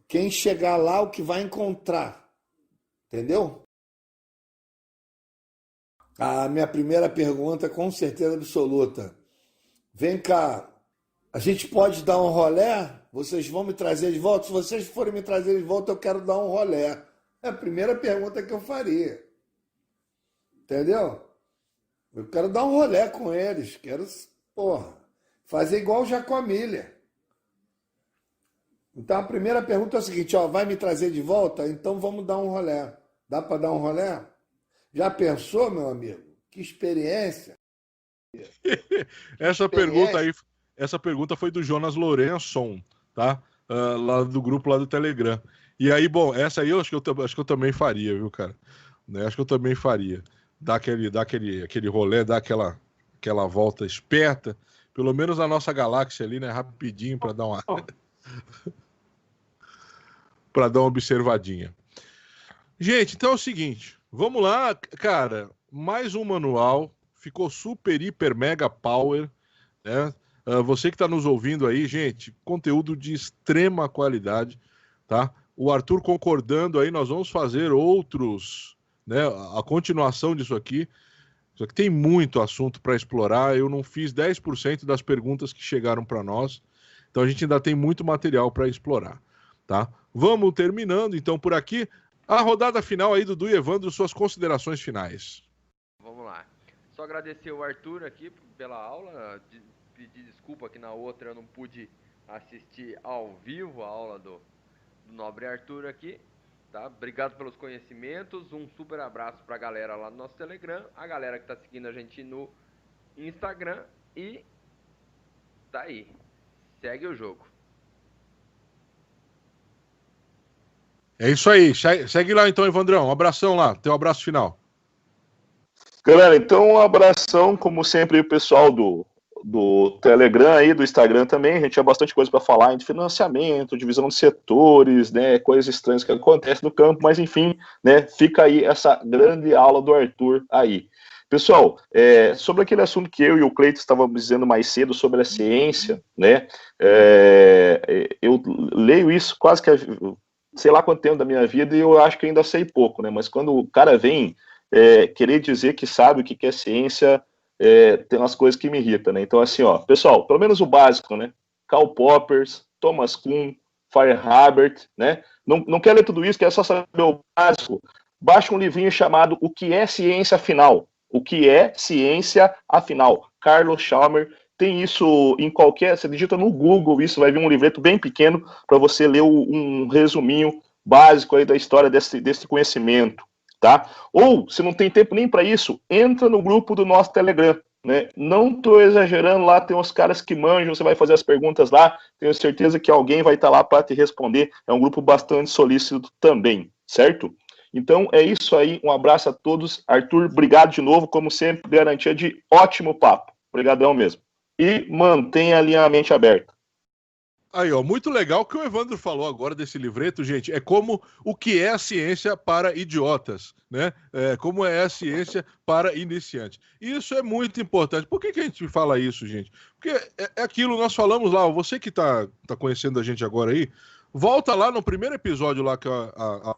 quem chegar lá, o que vai encontrar. Entendeu? A minha primeira pergunta, com certeza absoluta. Vem cá, a gente pode dar um rolé? Vocês vão me trazer de volta? Se vocês forem me trazer de volta, eu quero dar um rolé. É a primeira pergunta que eu faria. Entendeu? Eu quero dar um rolé com eles. Quero, fazer igual o Jacomilha. Então a primeira pergunta é a seguinte, vai me trazer de volta? Então vamos dar um rolé. Dá para dar um rolé? Já pensou, meu amigo? Que experiência? Essa pergunta foi do Jonas Lourençon, tá? Lá do grupo lá do Telegram. E aí, bom, essa aí eu acho que eu também faria, viu, cara? Né? Acho que eu também faria. Dar aquele rolê, dar aquela volta esperta, pelo menos na nossa galáxia ali, né? Rapidinho para dar uma para dar uma observadinha. Gente, então é o seguinte, vamos lá, cara, mais um manual ficou super, hiper, mega power, né? Você que está nos ouvindo aí, gente, conteúdo de extrema qualidade, tá? O Arthur concordando aí, nós vamos fazer outros, né? A continuação disso aqui. Só que tem muito assunto para explorar. Eu não fiz 10% das perguntas que chegaram para nós, então a gente ainda tem muito material para explorar, tá? Vamos terminando então por aqui. A rodada final aí, Dudu e Evandro, suas considerações finais. Vamos lá. Só agradecer o Arthur aqui pela aula, pedir desculpa que na outra eu não pude assistir ao vivo a aula do nobre Arthur aqui, tá? Obrigado pelos conhecimentos, um super abraço pra galera lá no nosso Telegram, a galera que tá seguindo a gente no Instagram e tá aí, segue o jogo. É isso aí, segue lá então, Evandrão, um abração lá, teu abraço final. Galera, então um abração, como sempre, o pessoal do Telegram aí, do Instagram também. A gente tinha bastante coisa para falar de financiamento, divisão de setores, né, coisas estranhas que acontecem no campo, mas enfim, né, fica aí essa grande aula do Arthur aí. Pessoal, sobre aquele assunto que eu e o Cleiton estávamos dizendo mais cedo sobre a ciência, né, eu leio isso quase que sei lá quanto tempo da minha vida e eu acho que ainda sei pouco, né, mas quando o cara vem querer dizer que sabe o que é ciência, tem umas coisas que me irritam, né? Então, assim, ó, pessoal, pelo menos o básico, né? Karl Poppers, Thomas Kuhn, Feyerabend, né? Não quer ler tudo isso, quer só saber o básico. Baixa um livrinho chamado O que é Ciência Afinal? O que é Ciência Afinal? Carlos Chalmers. Tem isso em qualquer... Você digita no Google isso, vai vir um livreto bem pequeno para você ler um resuminho básico aí da história desse conhecimento, tá? Ou, se não tem tempo nem para isso, entra no grupo do nosso Telegram, né? Não estou exagerando, lá tem uns caras que manjam, você vai fazer as perguntas lá, tenho certeza que alguém vai estar lá para te responder, é um grupo bastante solícito também, certo? Então é isso aí, um abraço a todos. Arthur, obrigado de novo, como sempre, garantia de ótimo papo. Obrigadão mesmo. E mantenha a mente aberta. Aí, ó, muito legal o que o Evandro falou agora desse livreto, gente. É como o que é a ciência para idiotas, né? Como é a ciência para iniciantes. Isso é muito importante. Por que a gente fala isso, gente? Porque é aquilo, nós falamos lá, você que tá conhecendo a gente agora aí, volta lá no primeiro episódio lá, que é a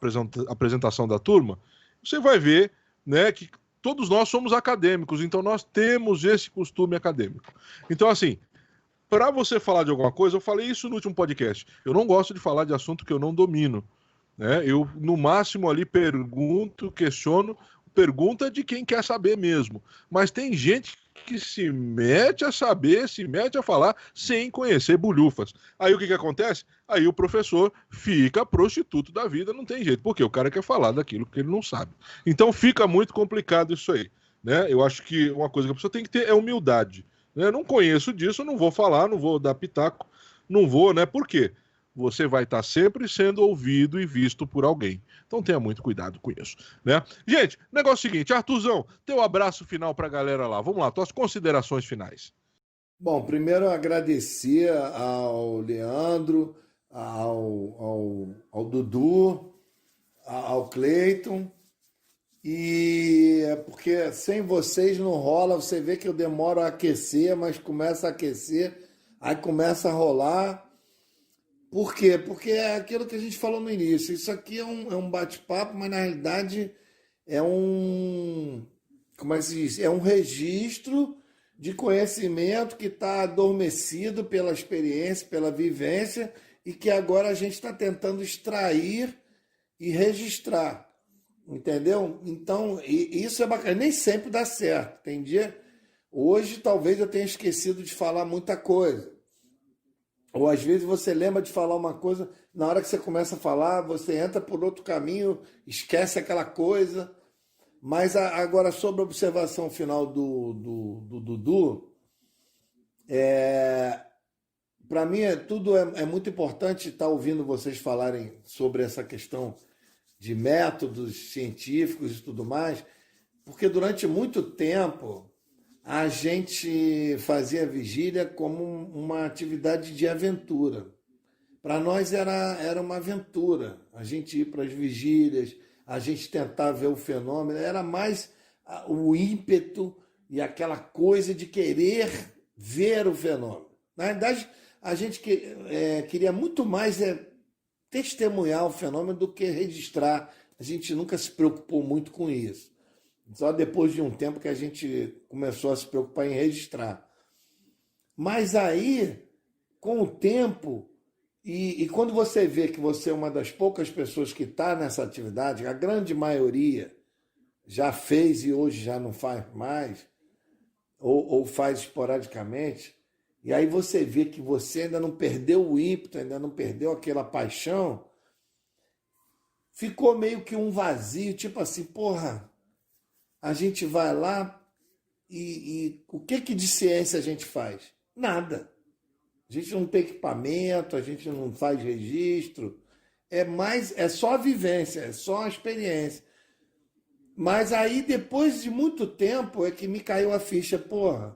apresentação da turma, você vai ver, né, que todos nós somos acadêmicos, então nós temos esse costume acadêmico. Então, assim, para você falar de alguma coisa, eu falei isso no último podcast. Eu não gosto de falar de assunto que eu não domino, né? Eu, no máximo, ali pergunto, questiono, pergunta de quem quer saber mesmo. Mas tem gente que se mete a saber, se mete a falar sem conhecer bulhufas. Aí o que acontece? Aí o professor fica prostituto da vida, não tem jeito, porque o cara quer falar daquilo que ele não sabe. Então fica muito complicado isso aí, né? Eu acho que uma coisa que a pessoa tem que ter é humildade. Eu não conheço disso, não vou falar, não vou dar pitaco, não vou, né? Por quê? Você vai estar sempre sendo ouvido e visto por alguém. Então tenha muito cuidado com isso, né? Gente, negócio seguinte, Arthurzão, teu abraço final para a galera lá. Vamos lá, tuas considerações finais. Bom, primeiro agradecer ao Leandro, ao Dudu, ao Cleiton. E é porque sem vocês não rola, você vê que eu demoro a aquecer, mas começa a aquecer, aí começa a rolar. Por quê? Porque é aquilo que a gente falou no início. Isso aqui é um bate-papo, mas na realidade como é que se diz? É um registro de conhecimento que está adormecido pela experiência, pela vivência, e que agora a gente está tentando extrair e registrar. Entendeu? Então, isso é bacana. Nem sempre dá certo. Tem dia... Hoje, talvez eu tenha esquecido de falar muita coisa. Ou, às vezes, você lembra de falar uma coisa, na hora que você começa a falar, você entra por outro caminho, esquece aquela coisa. Mas, agora, sobre a observação final do Dudu, para mim, tudo é muito importante estar ouvindo vocês falarem sobre essa questão de métodos científicos e tudo mais, porque durante muito tempo a gente fazia vigília como uma atividade de aventura. Para nós era uma aventura, a gente ir para as vigílias, a gente tentar ver o fenômeno, era mais o ímpeto e aquela coisa de querer ver o fenômeno. Na verdade, a gente queria muito mais testemunhar o fenômeno do que registrar. A gente nunca se preocupou muito com isso. Só depois de um tempo que a gente começou a se preocupar em registrar. Mas aí, com o tempo, e quando você vê que você é uma das poucas pessoas que está nessa atividade, a grande maioria já fez e hoje já não faz mais, ou faz esporadicamente, e aí você vê que você ainda não perdeu o ímpeto, ainda não perdeu aquela paixão, ficou meio que um vazio, tipo assim, porra, a gente vai lá e o que de ciência a gente faz? Nada. A gente não tem equipamento, a gente não faz registro, é só a vivência, é só a experiência. Mas aí, depois de muito tempo, é que me caiu a ficha, porra,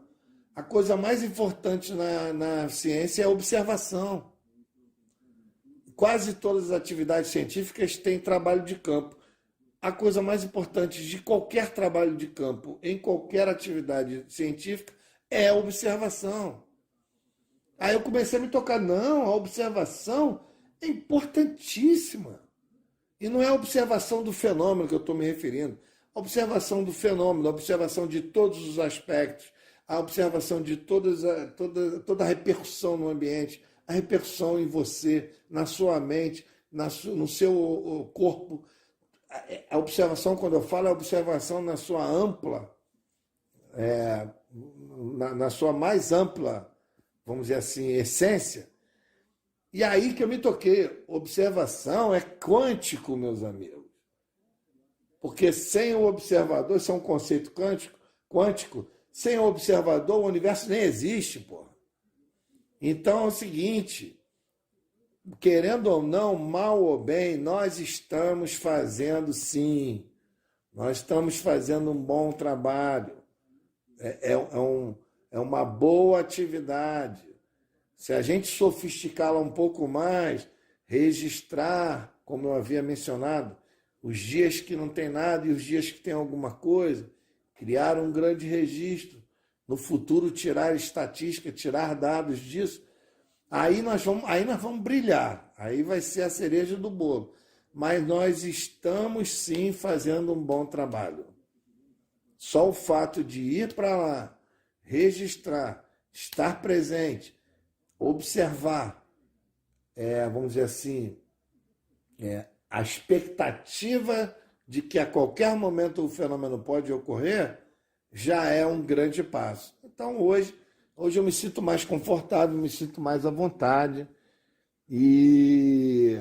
a coisa mais importante na ciência é a observação. Quase todas as atividades científicas têm trabalho de campo. A coisa mais importante de qualquer trabalho de campo, em qualquer atividade científica, é a observação. Aí eu comecei a me tocar, não, a observação é importantíssima. E não é a observação do fenômeno que eu estou me referindo. A observação do fenômeno, a observação de todos os aspectos, a observação de toda a repercussão no ambiente, a repercussão em você, na sua mente, no seu corpo. A observação, quando eu falo, é a observação na sua ampla, na sua mais ampla, vamos dizer assim, essência. E aí que eu me toquei. Observação é quântico, meus amigos. Porque sem o observador, isso é um conceito quântico, sem o observador, o universo nem existe, porra. Então é o seguinte, querendo ou não, mal ou bem, nós estamos fazendo sim. Nós estamos fazendo um bom trabalho. É uma boa atividade. Se a gente sofisticá-la um pouco mais, registrar, como eu havia mencionado, os dias que não tem nada e os dias que tem alguma coisa, criar um grande registro, no futuro tirar estatística, tirar dados disso, aí nós vamos brilhar, aí vai ser a cereja do bolo. Mas nós estamos sim fazendo um bom trabalho. Só o fato de ir para lá, registrar, estar presente, observar, vamos dizer assim, a expectativa de que a qualquer momento o fenômeno pode ocorrer, já é um grande passo. Então, hoje eu me sinto mais confortável, me sinto mais à vontade, e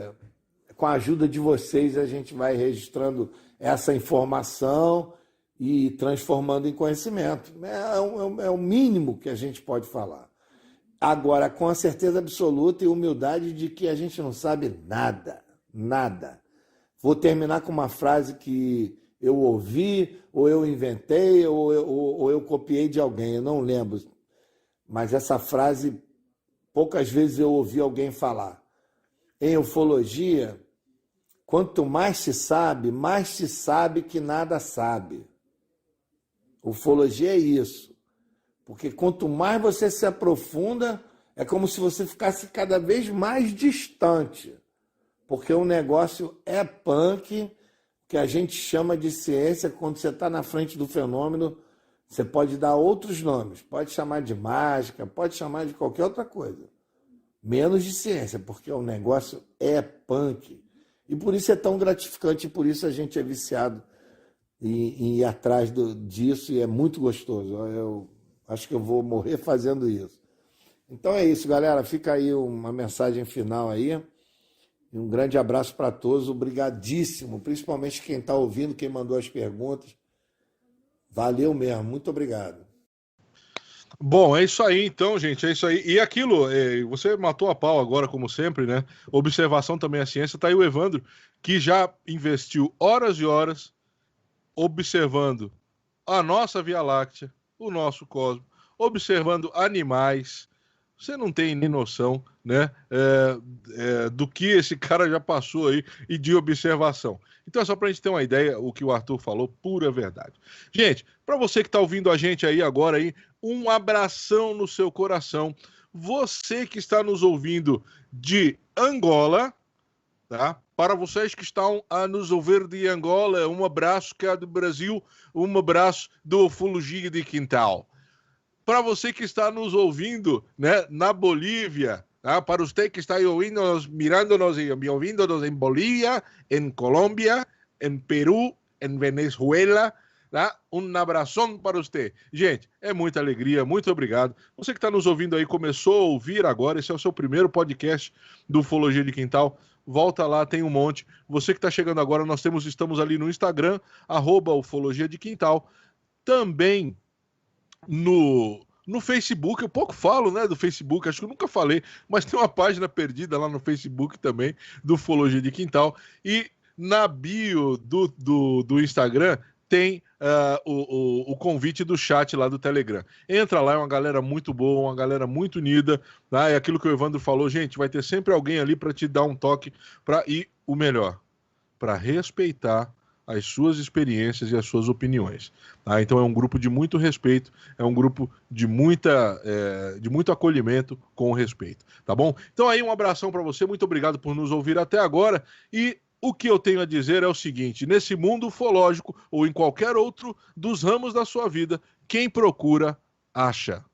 com a ajuda de vocês a gente vai registrando essa informação e transformando em conhecimento. É o mínimo que a gente pode falar. Agora, com a certeza absoluta e humildade de que a gente não sabe nada. Nada. Vou terminar com uma frase que eu ouvi, ou eu inventei, ou eu copiei de alguém, eu não lembro. Mas essa frase, poucas vezes eu ouvi alguém falar. Em ufologia, quanto mais se sabe que nada sabe. Ufologia é isso. Porque quanto mais você se aprofunda, é como se você ficasse cada vez mais distante. Porque o negócio é punk, que a gente chama de ciência. Quando você está na frente do fenômeno, você pode dar outros nomes. Pode chamar de mágica, pode chamar de qualquer outra coisa. Menos de ciência, porque o negócio é punk. E por isso é tão gratificante, e por isso a gente é viciado em ir atrás disso, e é muito gostoso. Eu acho que eu vou morrer fazendo isso. Então é isso, galera. Fica aí uma mensagem final aí. E um grande abraço para todos. Obrigadíssimo, principalmente quem está ouvindo, quem mandou as perguntas. Valeu mesmo. Muito obrigado. Bom, é isso aí então, gente, é isso aí. E aquilo, você matou a pau agora, como sempre, né? Observação também é ciência. Tá aí o Evandro, que já investiu horas e horas observando a nossa Via Láctea, o nosso cosmos, observando animais, você não tem nem noção, né, do que esse cara já passou aí e de observação. Então é só para a gente ter uma ideia, o que o Arthur falou, pura verdade. Gente, para você que está ouvindo a gente aí agora, aí, um abração no seu coração. Você que está nos ouvindo de Angola, tá? Para vocês que estão a nos ouvir de Angola, um abraço cá do Brasil, um abraço do Ufologia de Quintal. Para você que está nos ouvindo, né, na Bolívia, tá? Para você que está ouvindo-nos, mirando-nos e me ouvindo-nos em Bolívia, em Colômbia, em Peru, em Venezuela, tá? Um abração para você. Gente, é muita alegria, muito obrigado. Você que está nos ouvindo aí, começou a ouvir agora, esse é o seu primeiro podcast do Ufologia de Quintal. Volta lá, tem um monte. Você que está chegando agora, estamos ali no Instagram, @Ufologia de Quintal. Também no Facebook, eu pouco falo, né, do Facebook, acho que eu nunca falei, mas tem uma página perdida lá no Facebook também, do Ufologia de Quintal, e na bio do Instagram tem o convite do chat lá do Telegram. Entra lá, é uma galera muito boa, uma galera muito unida, tá? É aquilo que o Evandro falou, gente, vai ter sempre alguém ali para te dar um toque, e o melhor, para respeitar as suas experiências e as suas opiniões. Tá? Então é um grupo de muito respeito, é um grupo de muito acolhimento com respeito, tá bom? Então aí um abração para você, muito obrigado por nos ouvir até agora, e o que eu tenho a dizer é o seguinte: nesse mundo ufológico ou em qualquer outro dos ramos da sua vida, quem procura, acha.